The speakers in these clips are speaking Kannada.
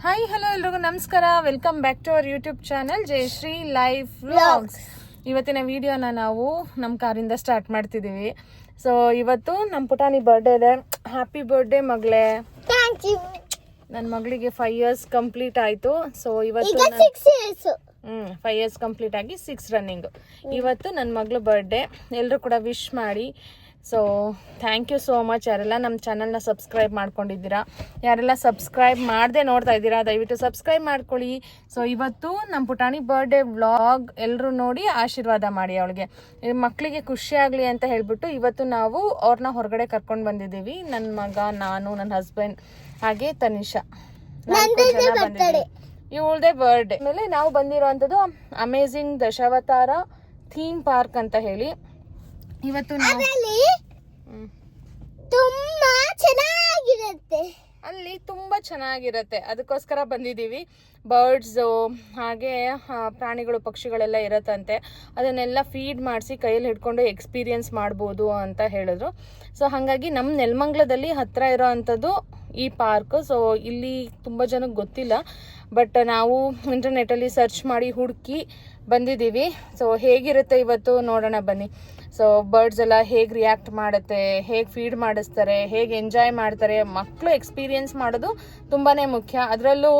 ಹಾಯ್ ಹಲೋ ಎಲ್ರಿಗೂ ನಮಸ್ಕಾರ. Welcome back to our YouTube channel Jayashree life vlogs. ಇವತ್ತಿನ ವಿಡಿಯೋನ ನಾವು ನಮ್ಮ ಕಾರಿಂದ ಸ್ಟಾರ್ಟ್ ಮಾಡ್ತಿದ್ದೀವಿ. ಸೊ ಇವತ್ತು ನಮ್ಮ ಪುಟಾಣಿ ಬರ್ಡೇ ಇದೆ. ಹ್ಯಾಪಿ ಬರ್ಡೇ ಮಗಳೇ. ನನ್ನ ಮಗಳಿಗೆ 5 years ಕಂಪ್ಲೀಟ್ ಆಯಿತು. ಸೊ ಇವತ್ತು 5 years ಕಂಪ್ಲೀಟ್ ಆಗಿ 6 ರನ್ನಿಂಗ್. ಇವತ್ತು ನನ್ನ ಮಗಳು ಬರ್ಡೇ. ಎಲ್ಲರೂ ಕೂಡ ವಿಶ್ ಮಾಡಿ. So thank you so much ಯಾರೆಲ್ಲ ನಮ್ಮ ಚಾನಲ್ನ ಸಬ್ಸ್ಕ್ರೈಬ್ ಮಾಡ್ಕೊಂಡಿದ್ದೀರಾ. ಯಾರೆಲ್ಲ ಸಬ್ಸ್ಕ್ರೈಬ್ ಮಾಡದೆ ನೋಡ್ತಾ ಇದ್ದೀರಾ ದಯವಿಟ್ಟು ಸಬ್ಸ್ಕ್ರೈಬ್ ಮಾಡ್ಕೊಳ್ಳಿ. ಸೊ ಇವತ್ತು ನಮ್ಮ ಪುಟಾಣಿ ಬರ್ಡೇ ವ್ಲಾಗ್ ಎಲ್ಲರೂ ನೋಡಿ ಆಶೀರ್ವಾದ ಮಾಡಿ. ಅವಳಿಗೆ ಮಕ್ಕಳಿಗೆ ಖುಷಿ ಆಗಲಿ ಅಂತ ಹೇಳ್ಬಿಟ್ಟು ಇವತ್ತು ನಾವು ಅವ್ರನ್ನ ಹೊರಗಡೆ ಕರ್ಕೊಂಡು ಬಂದಿದ್ದೀವಿ. ನನ್ನ ಮಗ, ನಾನು, ನನ್ನ ಹಸ್ಬೆಂಡ್ ಹಾಗೆ ತನಿಷಾ ಇವಳದೇ ಬರ್ಡೇ. ಆಮೇಲೆ ನಾವು ಬಂದಿರೋವಂಥದ್ದು ಅಮೇಝಿಂಗ್ ದಶಾವತಾರ ಥೀಮ್ ಪಾರ್ಕ್ ಅಂತ ಹೇಳಿ. ಇವತ್ತು ಅಲ್ಲಿ ತುಂಬಾ ಚೆನ್ನಾಗಿರತ್ತೆ, ಅದಕ್ಕೋಸ್ಕರ ಬಂದಿದ್ದೀವಿ. ಬರ್ಡ್ಸ್ ಹಾಗೆ ಪ್ರಾಣಿಗಳು ಪಕ್ಷಿಗಳೆಲ್ಲ ಇರತ್ತಂತೆ. ಅದನ್ನೆಲ್ಲ ಫೀಡ್ ಮಾಡಿಸಿ ಕೈಯಲ್ಲಿ ಹಿಡ್ಕೊಂಡು ಎಕ್ಸ್ಪೀರಿಯನ್ಸ್ ಮಾಡ್ಬೋದು ಅಂತ ಹೇಳಿದ್ರು. ಸೊ ಹಾಗಾಗಿ ನಮ್ಮ ನೆಲಮಂಗಲದಲ್ಲಿ ಹತ್ರ ಇರೋ ಅಂಥದ್ದು ಈ ಪಾರ್ಕ್. ಸೊ ಇಲ್ಲಿ ತುಂಬ ಜನಕ್ಕೆ ಗೊತ್ತಿಲ್ಲ, ಬಟ್ ನಾವು ಇಂಟರ್ನೆಟ್ಟಲ್ಲಿ ಸರ್ಚ್ ಮಾಡಿ ಹುಡುಕಿ ಬಂದಿದ್ದೀವಿ. ಸೊ ಹೇಗಿರುತ್ತೆ ಇವತ್ತು ನೋಡೋಣ ಬನ್ನಿ. ಸೊ ಬರ್ಡ್ಸ್ ಎಲ್ಲ ಹೇಗೆ ರಿಯಾಕ್ಟ್ ಮಾಡುತ್ತೆ, ಹೇಗೆ ಫೀಡ್ ಮಾಡಿಸ್ತಾರೆ, ಹೇಗೆ ಎಂಜಾಯ್ ಮಾಡ್ತಾರೆ. ಮಕ್ಕಳು ಎಕ್ಸ್ಪೀರಿಯೆನ್ಸ್ ಮಾಡೋದು ತುಂಬಾ ಮುಖ್ಯ. ಅದರಲ್ಲೂ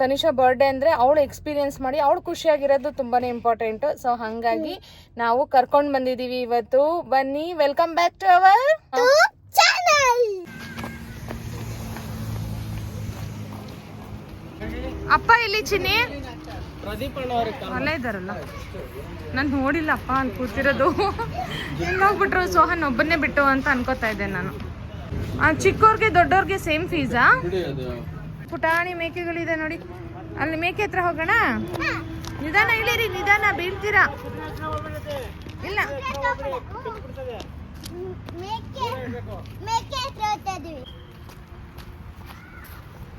ತನಿಷಾ ಬರ್ಡೇ ಅಂದರೆ ಅವಳು ಎಕ್ಸ್ಪೀರಿಯೆನ್ಸ್ ಮಾಡಿ ಅವಳು ಖುಷಿಯಾಗಿರೋದು ತುಂಬಾ ಇಂಪಾರ್ಟೆಂಟು. ಸೊ ಹಾಗಾಗಿ ನಾವು ಕರ್ಕೊಂಡು ಬಂದಿದ್ದೀವಿ ಇವತ್ತು. ಬನ್ನಿ, welcome back to our channel. ಅಪ್ಪ ಎಲ್ಲಿ ಚಿನ್ನಿ? ಅಲ್ಲೇ ಇದ್ದಾರಲ್ಲ, ನಾನು ನೋಡಿಲ್ಲ ಅಪ್ಪ ಅಲ್ಲಿ ಕೂತಿರೋದು. ಎಲ್ಲೋಗ್ಬಿಟ್ರು ಸೋಹನ್ ಒಬ್ಬನ್ನೇ ಬಿಟ್ಟು ಅಂತ ಅನ್ಕೋತಾ ಇದ್ದೆ ನಾನು. ಚಿಕ್ಕವ್ರಿಗೆ ದೊಡ್ಡವ್ರಿಗೆ ಸೇಮ್ ಫೀಸಾ? ಪುಟಾಣಿ ಮೇಕೆಗಳಿದೆ ನೋಡಿ, ಅಲ್ಲಿ ಮೇಕೆ ಹತ್ರ ಹೋಗೋಣ. ನಿಧಾನ ಇಳಿರಿ, ನಿಧಾನ ಬೀಳ್ತೀರಾ. ಇಲ್ಲ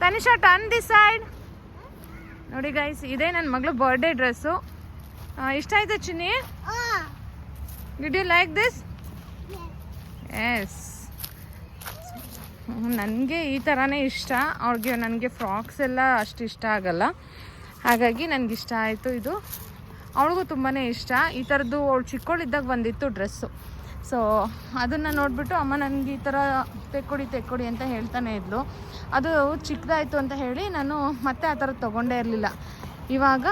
ತನಿಷಾ ಟರ್ನ್ ದಿಸ್ ಸೈಡ್. ನೋಡಿ ಗೈಸ್, ಇದೇ ನನ್ನ ಮಗಳು ಬರ್ಡೇ ಡ್ರೆಸ್ಸು. ಇಷ್ಟ ಆಯ್ತಾ Chinni? Did you like this? Yes, ನನಗೆ ಈ ಥರನೇ ಇಷ್ಟ. ಅವ್ರಿಗೆ ನನಗೆ ಫ್ರಾಕ್ಸ್ ಎಲ್ಲ ಅಷ್ಟು ಇಷ್ಟ ಆಗಲ್ಲ, ಹಾಗಾಗಿ ನನಗಿಷ್ಟ ಆಯಿತು ಇದು. ಅವಳಿಗೂ ತುಂಬಾ ಇಷ್ಟ. ಈ ಥರದ್ದು ಅವಳು ಚಿಕ್ಕವಳಿದ್ದಾಗ ಬಂದಿತ್ತು ಡ್ರೆಸ್ಸು. ಸೊ ಅದನ್ನು ನೋಡಿಬಿಟ್ಟು ಅಮ್ಮ ನನಗೆ ಈ ಥರ ತೆಕ್ಕೊಡಿ ಅಂತ ಹೇಳ್ತಾನೆ ಇದ್ಲು. ಅದು ಚಿಕ್ಕದಾಯಿತು ಅಂತ ಹೇಳಿ ನಾನು ಮತ್ತೆ ಆ ಥರದ್ದು ತೊಗೊಂಡೇ ಇರಲಿಲ್ಲ. ಇವಾಗ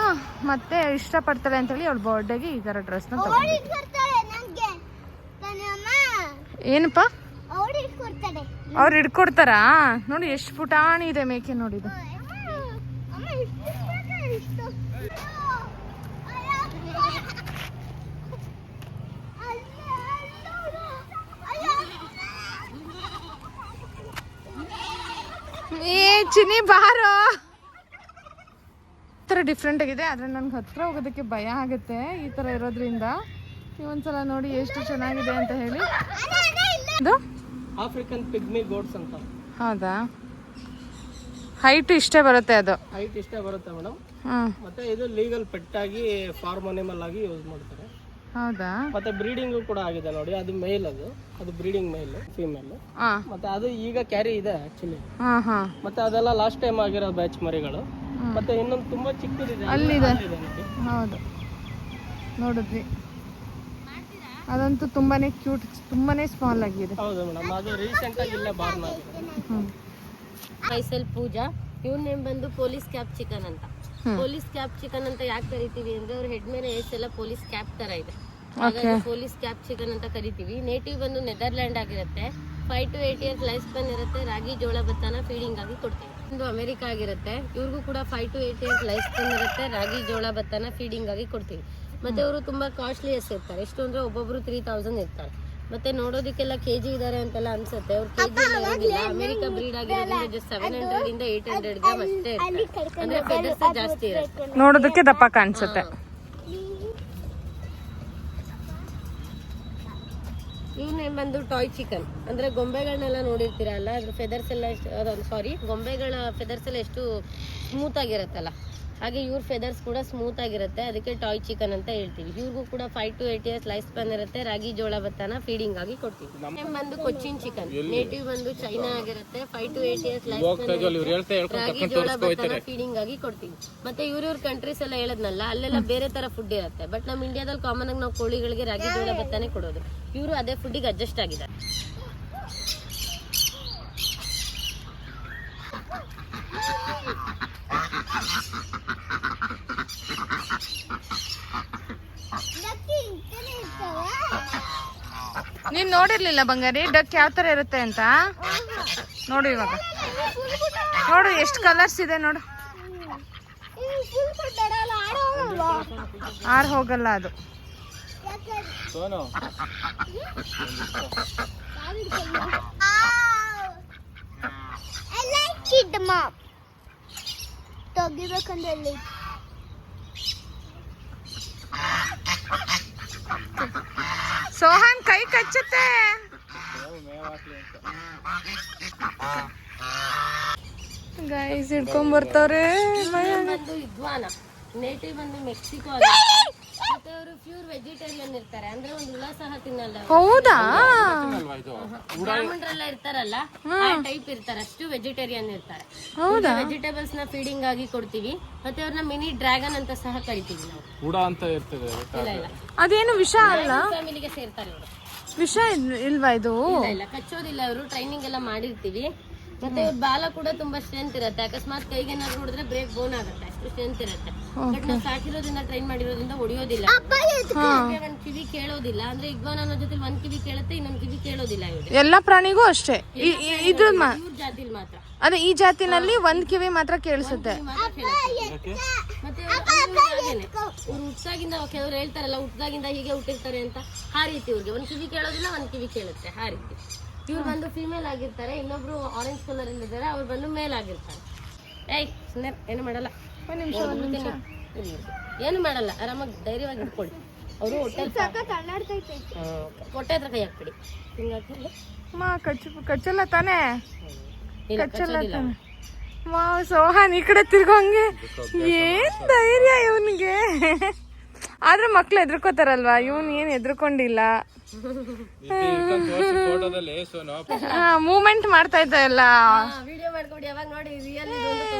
ಮತ್ತೆ ಇಷ್ಟಪಡ್ತಾಳೆ ಅಂತೇಳಿ ಅವಳು ಬರ್ಡೇಗೆ ಈ ಥರ ಡ್ರೆಸ್ನ ತಗೊಂಡೆ. ಏನಪ್ಪ ಅವ್ರು ಹಿಡ್ಕೊಡ್ತಾರಾ? ನೋಡಿ ಎಷ್ಟು ಪುಟಾಣಿ ಇದೆ ಮೇಕೆ ನೋಡಿದು. ಏ ಚಿನ್ನಿ ಬಾರೋ. ಈ ಥರ ಡಿಫ್ರೆಂಟ್ ಆಗಿದೆ, ಆದರೆ ನನಗೆ ಹತ್ರ ಹೋಗೋದಕ್ಕೆ ಭಯ ಆಗುತ್ತೆ ಈ ಥರ ಇರೋದ್ರಿಂದ. ಒಂದ್ಸಲ ನೋಡಿ ಎಷ್ಟು ಚೆನ್ನಾಗಿದೆ ಅಂತ ಹೇಳಿ. ಇದು ಆಫ್ರಿಕನ್ ಪಿಗ್ಮಿ ಗೋಟ್ಸ್ ಅಂತ. ಹೌದಾ? ಹೈಟ್ ಇಷ್ಟೇ ಬರುತ್ತೆ, ಅದು ಹೈಟ್ ಇಷ್ಟೇ ಬರುತ್ತೆ ಮೇಡಮ್. ಮತ್ತೆ ಇದು ಲೀಗಲ್ ಪೆಟ್ ಆಗಿ ಫಾರ್ಮ್ ಅನಿಮಲ್ ಆಗಿ ಯೂಸ್ ಮಾಡ್ತಾರೆ. ಹೌದಾ? ಮತ್ತೆ ಬ್ರೀಡಿಂಗ್ ಕೂಡ ಆಗಿದೆ ನೋಡಿ. ಅದು ಮೇಲ್, ಅದು ಬ್ರೀಡಿಂಗ್ ಮೇಲ್, ಫೀಮೇಲ್. ಮತ್ತೆ ಅದು ಈಗ ಕ್ಯಾರಿ ಇದೆ ಆಕ್ಚುಲಿ. ಮತ್ತೆ ಅದೆಲ್ಲ ಲಾಸ್ಟ್ ಟೈಮ್ ಆಗಿರೋ ಬ್ಯಾಚ್ ಮರಿಗಳು. ಮತ್ತೆ ಇನ್ನೊಂದು ತುಂಬಾ ಚಿಕ್ಕದಿದೆ ಅಲ್ಲಿದೆ. ಹೌದು, ನೋಡಿದ್ವಿ. ಅದಂತೂ ತುಂಬಾನೇ ಕ್ಯೂಟ್, ತುಂಬಾನೇ ಸ್ಮಾಲ್ ಆಗಿದೆ. ಹೌದು ಮೇಡಮ್, ಅದು ರೀಸೆಂಟ್ ಆಗಿ ಇಲ್ಲೇ ಬಾರ್ನ್ ಆಗಿದೆ. ಮೈಸೆಲ್ ಪೂಜಾ. ಇವನ್ ನೇಮ್ ಬಂದು ಪೊಲೀಸ್ ಕ್ಯಾಪ್ ಚಿಕನ್ ಅಂತ. ಪೊಲೀಸ್ ಕ್ಯಾಪ್ ಚಿಕನ್ ಅಂತ ಯಾಕೆ ಕರಿತೀವಿ ಅಂದ್ರೆ ಅವ್ರ ಹೆಡ್ ಮೇಲೆ ಎಲ್ಲ ಪೊಲೀಸ್ ಕ್ಯಾಪ್ ತರ ಇದೆ, ಹಾಗಾಗಿ ಪೊಲೀಸ್ ಕ್ಯಾಪ್ ಚಿಕನ್ ಅಂತ ಕರಿತೀವಿ. ನೇಟಿವ್ ಬಂದು ನೆದರ್ಲ್ಯಾಂಡ್ ಆಗಿರುತ್ತೆ. 5 to 8 years ಲೈಫ್ ಸ್ಪ್ಯಾನ್ ಇರುತ್ತೆ. ರಾಗಿ ಜೋಳ ಭತ್ತನ ಫೀಡಿಂಗ್ ಆಗಿ ಕೊಡ್ತೀವಿ. ಒಂದು ಅಮೆರಿಕ ಆಗಿರುತ್ತೆ. ಇವ್ರಿಗೂ ಕೂಡ 5 to 8 years ಲೈಫ್ ಸ್ಪ್ಯಾನ್ ಇರುತ್ತೆ. ರಾಗಿ ಜೋಳ ಭತ್ತನ ಫೀಡಿಂಗ್ ಆಗಿ ಕೊಡ್ತೀವಿ. ಮತ್ತೆ ಅವರು ತುಂಬಾ ಕಾಸ್ಟ್ಲಿಯಸ್ ಇರ್ತಾರೆ. ಎಷ್ಟು ಅಂದ್ರೆ ಒಬ್ಬೊಬ್ರು 3000 ಇರ್ತಾರೆ. ಮತ್ತೆ ನೋಡೋದಕ್ಕೆಲ್ಲ ಕೆಜಿ ಇದಾರೆ ಅಂತೆಲ್ಲ ಅನ್ಸುತ್ತೆ. ಅವ್ರು ಕೆಜಿ ಇರೋದಿಲ್ಲ. ಅಮೆರಿಕ ಬ್ರೀಡ್ ಆಗಿರೋದ್ರಿಂದ ಜಸ್ಟ್ 700 ಇಂದ 800 ಗ್ರಾಮ್ ಅಷ್ಟೇ ಇರುತ್ತೆ. ಅಂದ್ರೆ ಫೆದರ್ಸ್ ಜಾಸ್ತಿ ಇರುತ್ತೆ, ನೋಡೋದಕ್ಕೆ ದಪ್ಪ ಕಾಣಿಸುತ್ತೆ. ಇವ್ನ ಬಂದು ಟಾಯ್ ಚಿಕನ್ ಅಂದ್ರೆ ಗೊಂಬೆಗಳನ್ನೆಲ್ಲ ನೋಡಿರ್ತೀರಲ್ಲ, ಅದ್ರ ಫೆದರ್ಸ್ ಎಲ್ಲ ಸಾರಿ ಗೊಂಬೆಗಳ ಫೆದರ್ಸ್ ಎಲ್ಲ ಎಷ್ಟು ಸ್ಮೂತ್ ಆಗಿರತ್ತಲ್ಲ, ಹಾಗೆ ಇವ್ರ ಫೆದರ್ಸ್ ಕೂಡ ಸ್ಮೂತ್ ಆಗಿರುತ್ತೆ, ಅದಕ್ಕೆ ಟಾಯ್ ಚಿಕನ್ ಅಂತ ಹೇಳ್ತೀವಿ. ಇವ್ರಿಗೂ ಕೂಡ 5 to 8 years ಲೈಫ್ ಸ್ಪ್ಯಾನ್ ಇರುತ್ತೆ. ರಾಗಿ ಜೋಳ ಭತ್ತನ ಫೀಡಿಂಗ್ ಆಗಿ ಕೊಡ್ತೀವಿ. ನೇಮ್ ಬಂದು ಕೊಚ್ಚಿನ್ ಚಿಕನ್, ನೇಟಿವ್ ಬಂದು ಚೈನಾ ಆಗಿರುತ್ತೆ. 5 to 8 years ಲೈಫ್ ಸ್ಪ್ಯಾನ್, ರಾಗಿ ಜೋಳ ಭತ್ತನ ಫೀಡಿಂಗ್ ಆಗಿ ಕೊಡ್ತೀವಿ. ಮತ್ತೆ ಇವ್ರ ಕಂಟ್ರೀಸ್ ಎಲ್ಲ ಹೇಳದ್ನಲ್ಲ, ಅಲ್ಲೆಲ್ಲ ಬೇರೆ ತರ ಫುಡ್ ಇರುತ್ತೆ. ಬಟ್ ನಮ್ಮ ಇಂಡಿಯಾದಲ್ಲಿ ಕಾಮನ್ ಆಗಿ ನಾವು ಕೋಳಿಗಳಿಗೆ ರಾಗಿ ಜೋಳ ಭತ್ತನೇ ಕೊಡೋದು. ಇವರು ಅದೇ ಫುಡ್ಡಿಗೆ ಅಡ್ಜಸ್ಟ್ ಆಗಿದ್ದಾರೆ. ನೀನ್ ನೋಡಿರ್ಲಿಲ್ಲ ಬಂಗಾರಿ ಡಕ್ ಯಾವ ತರ ಇರುತ್ತೆ ಅಂತ? ನೋಡು ಇವಾಗ, ನೋಡು ಎಷ್ಟು ಕಲರ್ಸ್ ಇದೆ ನೋಡು. ಆರ್ ಹೋಗಲ್ಲ ಅದು. ತೆಗಿಬೇಕಂದ್ರೆ ಸೋಹನ್ ಕೈ ಕಚ್ಚುತ್ತೆ. ಗೈಸ್ ಹಿಡ್ಕೊಂಡ್ ಬರ್ತಾವ್ರೆ. ಬಂದು ಇದ್ವಾನ ನೇಟಿವ್ ಬಂದು ಮೆಕ್ಸಿಕೋ, ಮತ್ತೆ ಅವರು ಪ್ಯೂರ್ ವೆಜಿಟೇರಿಯನ್ ಇರ್ತಾರೆ. ಅಂದ್ರೆ ಒಂದು ಹುಳ ಸಹ ತಿನ್ನಲ್ಲ. ಹೌದಾ? ಬ್ರಾಹ್ಮಣರೆಲ್ಲ ಇರ್ತಾರಲ್ಲ ಆ ಟೈಪ್ ಇರ್ತಾರೆ, ಅಷ್ಟು ವೆಜಿಟೇರಿಯನ್ ಇರ್ತಾರೆ. ಹೌದಾ? ವೆಜಿಟೇಬಲ್ಸ್ ನ ಫೀಡಿಂಗ್ ಆಗಿ ಕೊಡ್ತೀವಿ. ಮತ್ತೆ ಅವ್ರನ್ನ ಮಿನಿ ಡ್ರ್ಯಾಗನ್ ಅಂತ ಸಹ ಕರಿತೀವಿ ನಾವು. ಕೂಡ ಅಂತ ಇರ್ತದೆ. ಇಲ್ಲ ಇಲ್ಲ, ಅದೇನು ವಿಷ ಅಲ್ಲ? ಫ್ಯಾಮಿಲಿಗೆ ಸೇರ್ತಾರೆ ಇವರು. ವಿಷ ಇಲ್ವಾ ಇದು? ಇಲ್ಲ ಇಲ್ಲ, ಕಚ್ಚೋದಿಲ್ಲ. ಅವರು ಟ್ರೈನಿಂಗ್ ಎಲ್ಲ ಮಾಡಿರ್ತೀವಿ. ಮತ್ತೆ ಇವ್ರ ಬಾಲ ಕೂಡ ತುಂಬಾ ಸ್ಟ್ರೆಂತ್ ಇರುತ್ತೆ. ಅಕಸ್ಮಾತ್ ಕೈಗೆ ಏನಾದ್ರು ನೋಡಿದ್ರೆ ಬ್ರೇಕ್ ಬೋನ್ ಆಗುತ್ತೆ, ಅಷ್ಟು ಸ್ಟ್ರೆಂತ್ ಇರುತ್ತೆ. ಬಟ್ ನಾವು ಸಾಕಿರೋದ್ರಿಂದ ಟ್ರೈನ್ ಮಾಡಿರೋದ್ರಿಂದ ಹೊಡಿಯೋದಿಲ್ಲ. ಒಂದ್ ಕಿವಿ ಕೇಳೋದಿಲ್ಲ. ಅಂದ್ರೆ ಇಗ್ವಾನ ಜೊತೆ ಒಂದ್ ಕಿವಿ ಕೇಳುತ್ತೆ, ಇನ್ನೊಂದ್ ಕಿವಿ ಕೇಳೋದಿಲ್ಲ. ಇವ್ರಿಗೆ ಎಲ್ಲಾ ಪ್ರಾಣಿಗೂ ಅಷ್ಟೇ. ಇದು ಇವ್ರ ಜಾತಿಲ್ ಮಾತ್ರ. ಅದೇ ಈ ಜಾತಿನಲ್ಲಿ ಒಂದ್ ಕಿವಿ ಮಾತ್ರ ಕೇಳಿಸುತ್ತೆ. ಮತ್ತೆ ಇವ್ರು ಹುಟ್ಟಾಗಿಂದ ಕೆಲವ್ರು ಹೇಳ್ತಾರಲ್ಲ, ಹುಟ್ಟಾಗಿಂದ ಹೀಗೆ ಹುಟ್ಟಿರ್ತಾರೆ ಅಂತ. ಆ ರೀತಿ ಇವ್ರಿಗೆ ಒಂದ್ ಕಿವಿ ಕೇಳೋದಿಲ್ಲ, ಒಂದ್ ಕಿವಿ ಕೇಳುತ್ತೆ. ಆ ರೀತಿ ಇವ್ರು ಬಂದು ಫಿಮೇಲ್ ಆಗಿರ್ತಾರೆ. ಇನ್ನೊಬ್ರು ಆರೆಂಜ್ ಕಲರ್ ಅಲ್ಲಿ ಇದ್ದಾರೆ, ಅವ್ರು ಬಂದು ಮೇಲ್ ಆಗಿರ್ತಾರೆ. ಏಯ್ ಸುಮ್ಮನೆ ಏನು ಮಾಡಲ್ಲ, ಏನು ಮಾಡಲ್ಲ, ಆರಾಮಾಗಿ ಧೈರ್ಯವಾಗಿ ಇಟ್ಕೊಳ್ಳಿ. ಅವರು ಹೊಟ್ಟೆ ಹತ್ರ ಕೈ ಹಾಕ್ಬಿಡಿ. ಕಚ್ಚಲ್ಲ ತಾನೇ? ಕಚ್ಚಲ್ಲ ತಾನೆ? ವಾವ್, ಸೋಹಾನ್ ಈ ಕಡೆ ತಿರ್ಗೋಂಗೆ. ಏನ್ ಧೈರ್ಯ ಇವನಿಗೆ. ಆದ್ರೆ ಮಕ್ಳು ಎದ್ರಕೋತಾರಲ್ವಾ, ಇವನ್ ಏನ್ ಎದ್ರಕೊಂಡಿಲ್ಲ. ಮೂವ್ಮೆಂಟ್ ಮಾಡ್ತಾ ಇದ್ದ ಎಲ್ಲ. ವಿಡಿಯೋ ಮಾಡ್ಕೊಂಡು ಯಾವಾಗ ನೋಡಿ ರಿಯಲ್.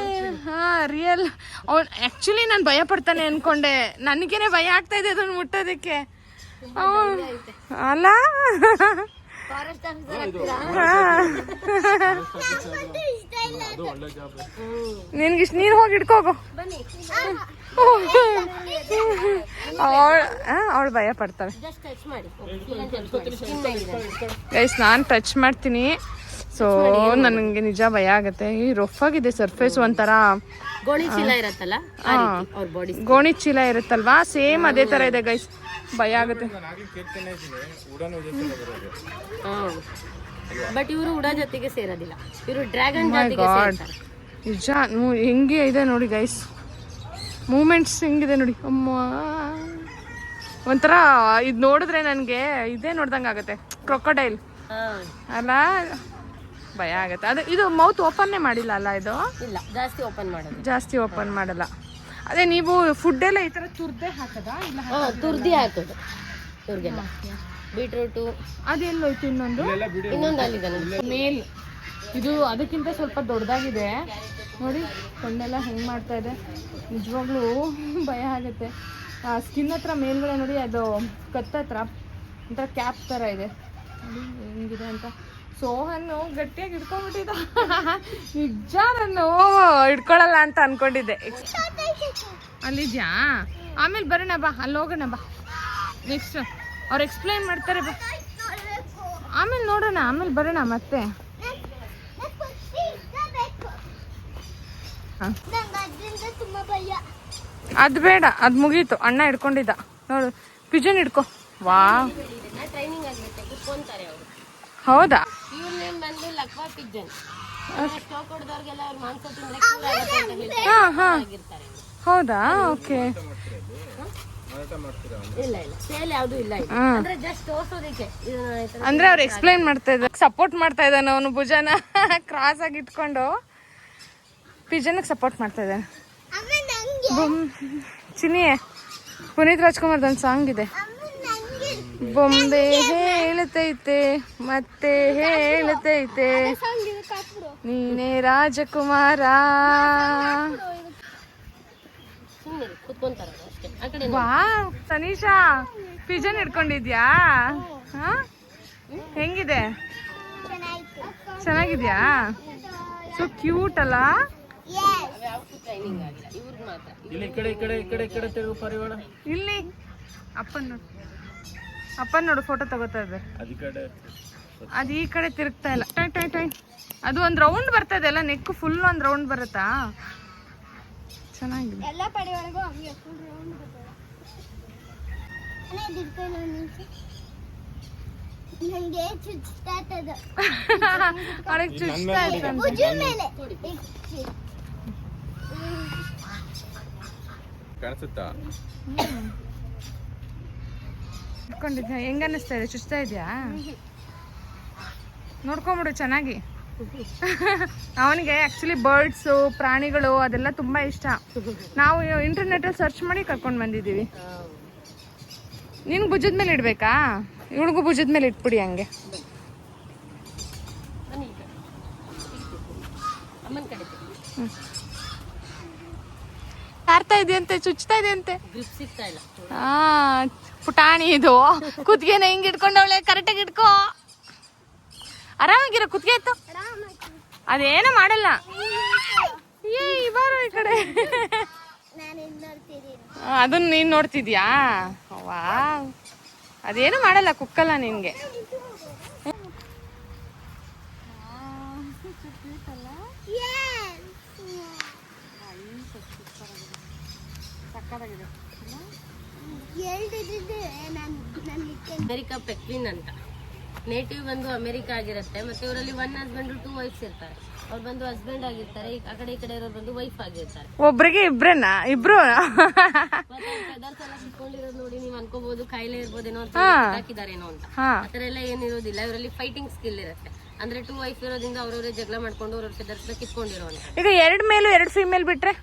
ಹಾ ರಿಯಲ್. ಅವ್ನು ಆಕ್ಚುಲಿ ನಾನು ಭಯ ಪಡ್ತಾನೆ ಅನ್ಕೊಂಡೆ, ನನಗೇನೆ ಭಯ ಆಗ್ತಾ ಇದೆ ಅದನ್ನ ಮುಟ್ಟೋದಕ್ಕೆ. ಅಲ್ಲ ಫಾರೆಸ್ಟ್ ಆಫೀಸರ್ ಆಗ್ತೀರಾ? ನಿನ್ಗಿಷ್ಟು ನೀರು ಹೋಗಿ ಹಿಡ್ಕೋಗು. ಬನ್ನಿ, ಅವಳು ಭಯ ಪಡ್ತಾಳೆ. ಜಸ್ಟ್ ಟಚ್ ಮಾಡಿ. ಗೈಸ್ ನಾನು ಟಚ್ ಮಾಡ್ತೀನಿ. ಸೊ ನನಗೆ ನಿಜ ಭಯ ಆಗುತ್ತೆ. ಈ ರಫ್ ಆಗಿದೆ ಸರ್ಫೇಸ್, ಒಂಥರ ಗೋಣಿ ಚೀಲ ಇರತ್ತಲ್ಲ ಆ ರೀತಿ ಅವ್ರ ಬಾಡಿ. ಗೋಣಿ ಚೀಲ ಇರುತ್ತಲ್ವಾ, ಸೇಮ್ ಅದೇ ತರ ಇದೆ ಗೈಸ್. ಭಯ ಆಗುತ್ತೆ. ಬಟ್ ಇವರು ಉಡಾ ಜೊತೆಗೆ ಸೇರೋದಿಲ್ಲ, ಇವರು ಡ್ರ್ಯಾಗನ್ ಜೊತೆಗೆ ಸೇರ್ತಾರೆ. ನಿಜ ಹೆಂಗೆ ಇದೆ ನೋಡಿ ಗೈಸ್, ಮೂಮೆಂಟ್ಸ್ ಹೆಂಗಿದೆ ನೋಡಿ. ಅಮ್ಮ ಒಂಥರ ಇದು ನೋಡಿದ್ರೆ ನನಗೆ ಇದೇ ನೋಡ್ದಂಗೆ ಆಗುತ್ತೆ, ಕ್ರೊಕೊಡೈಲ್ ಅಲ್ಲ. ಭಯ ಆಗುತ್ತೆ. ಅದು ಇದು ಮೌತ್ ಓಪನ್ನೇ ಮಾಡಿಲ್ಲ ಅಲ್ಲ ಇದು? ಇಲ್ಲ, ಜಾಸ್ತಿ ಓಪನ್ ಮಾಡೋದು, ಜಾಸ್ತಿ ಓಪನ್ ಮಾಡಲ್ಲ. ಅದೇ ನೀವು ಫುಡ್ ಎಲ್ಲ ಈ ತರ ತುರ್ದೆ ಹಾಕದಾ? ಇಲ್ಲ ತುರ್ದಿ ಹಾಕೋದು ಇವ್ರಿಗೆಲ್ಲ. ಬೀಟ್ರೂಟು ಅದೆಲ್ಲೋಯ್ತು ಇನ್ನೊಂದು ಅಲ್ಲಿದೆ ಮೇಲ್. ಇದು ಅದಕ್ಕಿಂತ ಸ್ವಲ್ಪ ದೊಡ್ಡದಾಗಿದೆ ನೋಡಿ. ಕಣ್ಣೆಲ್ಲ ಹೆಂಗ್ ಮಾಡ್ತಾ ಇದೆ, ನಿಜವಾಗ್ಲೂ ಭಯ ಆಗುತ್ತೆ. ಸ್ಕಿನ್ ಹತ್ರ ಮೇಲ್ಗಡೆ ನೋಡಿ, ಅದು ಕತ್ತತ್ರ ಒಂಥರ ಕ್ಯಾಪ್ ಥರ ಇದೆ ನೋಡಿ ಹೆಂಗಿದೆ ಅಂತ. ಸೋಹನ್ನು ಗಟ್ಟಿಯಾಗಿ ಹಿಡ್ಕೊಂಡ್ಬಿಟ್ಟಿದ್ದ. ನಿಜ ನಾನು ಹಿಡ್ಕೊಳಲ್ಲ ಅಂತ ಅನ್ಕೊಂಡಿದ್ದೆ. ಅಲ್ಲಿದ್ಯಾ? ಆಮೇಲೆ ಬರೋಣ ಬಾ, ಅಲ್ಲಿ ಹೋಗೋಣ ಬಾ. ನೆಕ್ಸ್ಟ್ ಅವ್ರು ಎಕ್ಸ್ಪ್ಲೈನ್ ಮಾಡ್ತಾರೆ ಬಾ, ಆಮೇಲೆ ನೋಡೋಣ, ಆಮೇಲೆ ಬರೋಣ ಮತ್ತೆ. ಅದು ಬೇಡ, ಅದು ಮುಗೀತು. ಅಣ್ಣ ಹಿಡ್ಕೊಂಡಿದ್ದ ನೋಡು, ಪಿಜನ್ ಹಿಡ್ಕೊ. ವಾ, ಟ್ರೈನಿಂಗ್ ಆಗುತ್ತೆ, ಕುತ್ಕೊಂತಾರೆ ಅವರು. ಹೌದಾ? ಇವ್ರ ನೇಮ್ ಬಂದು ಲಕ್ವಾ ಪಿಜನ್. ಸ್ಟಾಕ್ ಹೊಡೆದವ್ರಿಗೆಲ್ಲ ಅವ್ರ ಮಾಂಸ ತಿಂದ್ರೆ ಕ್ಯೂರ್ ಆಗುತ್ತೆ ಅಂತ ಹೇಳ್ತಾರೆ. ಹೌದಾ? ಓಕೆ. ಇಲ್ಲ ಇಲ್ಲ, ಸೇಲ್ ಯಾವ್ದು ಇಲ್ಲ. ಅಂದ್ರೆ ಜಸ್ಟ್ ತೋರ್ಸೋದಕ್ಕೆ. ಅಂದ್ರೆ ಅವ್ರು ಎಕ್ಸ್ಪ್ಲೈನ್ ಮಾಡ್ತಾ ಇದ್ದಾರೆ, ಸಪೋರ್ಟ್ ಮಾಡ್ತಾ ಇದ್ದಾನೆ ಅವನು. ಭುಜನ ಕ್ರಾಸ್ ಆಗಿ ಇಟ್ಕೊಂಡು ಪಿಜನ್ಗೆ ಸಪೋರ್ಟ್ ಮಾಡ್ತಾ ಇದ್ದಾನೆ. ಚಿನಿ, ಪುನೀತ್ ರಾಜ್ಕುಮಾರ್ದು ಒಂದು ಸಾಂಗ್ ಇದೆ, ಬೊಂಬೆ ಹೇಳುತ್ತೈತೆ ಮತ್ತೆ ಹೇಳುತ್ತೈತೆ ನೀನೇ ರಾಜಕುಮಾರ. ಸುಮ್ಮನೆ ಕುತ್ಕೊಂತಾರ ಅಷ್ಟೇ. ಆ ಕಡೆ ವಾ ತನಿಷಾ, ಪಿಜನ್ ಇಟ್ಕೊಂಡಿದ್ಯಾ? ಹೆಂಗಿದೆ? ಚೆನ್ನಾಗಿದ್ಯಾ? ಸೊ ಕ್ಯೂಟ್ ಅಲ್ಲ? ಟ್ರೈನಿಂಗ್ ಆಗಿಲ್ಲ ಇವ್ರಿಗೆ ಮಾತ್ರ. ಇಲ್ಲಿ ಈ ಕಡೆ ಈ ಕಡೆ ಈ ಕಡೆ ಈ ಕಡೆ ತಿರುಗು ಪರಿವಾಳ. ಇಲ್ಲಿ ಅಪ್ಪನ್ ನೋಡು ಫೋಟೋ ತಗೋತಾ ಇದೆ. ಅದು ಈ ಕಡೆ ತಿರುಗ್ತಾ ಇಲ್ಲ. ಅದು ಒಂದು ರೌಂಡ್ ಬರ್ತಾ ಇದೆ ಅಲ್ಲ, ನೆಕ್ ಫುಲ್ ಒಂದು ರೌಂಡ್ ಬರುತ್ತಾ? ಚೆನ್ನಾಗಿದೆ. ಎಲ್ಲ ಪಡೆಯೊಳಗೂ ಹಂಗೆ ಫುಲ್ ರೌಂಡ್ ನಂಗೆ ಚುಚ್ತಾ ಇರ್ತದ. ಅವಳಿಗೆ ಚುಚ್ತಾ ಇತ್ತು. ಭುಜದ ಮೇಲೆ ಕಾಣಿಸುತ್ತಾ? ಇಟ್ಕೊಂಡಿದ್ಯಾ? ಹೆಂಗ ಅನ್ನಿಸ್ತಾ ಇದೆ? ಚುಚ್ತಾ ಇದೆಯಾ? ನೋಡ್ಕೊಂಬಿಡು ಚೆನ್ನಾಗಿ. ಅವನಿಗೆ ಆಕ್ಚುಲಿ ಬರ್ಡ್ಸು, ಪ್ರಾಣಿಗಳು ಅದೆಲ್ಲ ತುಂಬಾ ಇಷ್ಟ. ನಾವು ಇಂಟರ್ನೆಟಲ್ಲಿ ಸರ್ಚ್ ಮಾಡಿ ಕರ್ಕೊಂಡು ಬಂದಿದ್ದೀವಿ. ನಿನ್ಗೆ ಭುಜದ ಮೇಲೆ ಇಡ್ಬೇಕಾ? ಇವಳಿಗೂ ಭುಜದ ಮೇಲೆ ಇಟ್ಬಿಡಿ ಹಂಗೆ. ಅಮ್ಮನ ಕಡೆ ಹಾರ್ತಾ ಇದೆಯಂತೆ, ಚುಚ್ತಾ ಇದೆಯಂತೆ. ಗ್ರಿಪ್ ಸಿಗ್ತಾ ಇಲ್ಲ. ಪುಟಾಣಿ ಇದು. ಕುತ್ತಿಗೆನ ಹಿಂಗ್ ಇಟ್ಕೊಂಡವಳೆ, ಕರೆಕ್ಟಾಗಿ ಇಟ್ಕೋ. ಆರಾಮಾಗಿರೋ, ಕುತ್ತಿಗೆ ಇತ್ತು, ಅದೇನು ಮಾಡಲ್ಲ. ಏಯ್ ಬಾರೋ ಈ ಕಡೆ. ಅದನ್ನ ನೀನ್ ನೋಡ್ತಿದ್ಯಾ? ವಾ, ಅದೇನು ಮಾಡಲ್ಲ, ಕುಕ್ಕಲ್ಲ ನಿನ್ಗೆ. ಅಮೆರಿಕಾ ಪೆಕ್ವಿನ್ ಅಂತ. ನೇಟಿವ್ ಬಂದು ಅಮೆರಿಕಾ ಆಗಿರುತ್ತೆ. ಮತ್ತೆ ಇವರಲ್ಲಿ 1 ಹಸ್ಬೆಂಡ್ 2 ವೈಫ್ಸ್ ಇರ್ತಾರೆ. ಅವ್ರು ಬಂದು ಹಸ್ಬೆಂಡ್ ಆಗಿರ್ತಾರೆ, ಆ ಕಡೆ ಈ ಕಡೆ ಇರೋರು ಬಂದು ವೈಫ್ ಆಗಿರ್ತಾರೆ. ಒಬ್ರಿಗೆ ಇಬ್ರು ಮತ್ತೆ ಫೆದರ್ಸ್ ಎಲ್ಲ ಸಿಕ್ಕೊಂಡಿರೋದು ನೋಡಿ ನೀವು ಅನ್ಕೋಬಹುದು ಕಾಯಿಲೆ ಇರ್ಬೋದೇನೋ ಅಂತ, ಹಾಕಿದಾರೇನೋ ಅಂತ. ಆತರ ಎಲ್ಲ ಏನಿರೋದಿಲ್ಲ. ಇವರಲ್ಲಿ ಫೈಟಿಂಗ್ ಸ್ಕಿಲ್ ಇರುತ್ತೆ. ಅಂದ್ರೆ 2 ವೈಫ್ ಇರೋದ್ರಿಂದ ಅವ್ರವ್ರೇ ಜಗಳ ಮಾಡ್ಕೊಂಡು ಅವ್ರವ್ರ ಫೆದರ್ಸ್ ಕಿತ್ಕೊಂಡಿರೋ ಅಂತ. ಈಗ 2 ಮೇಲು 2 ಫೀಮೇಲ್ ಬಿಟ್ರೆ?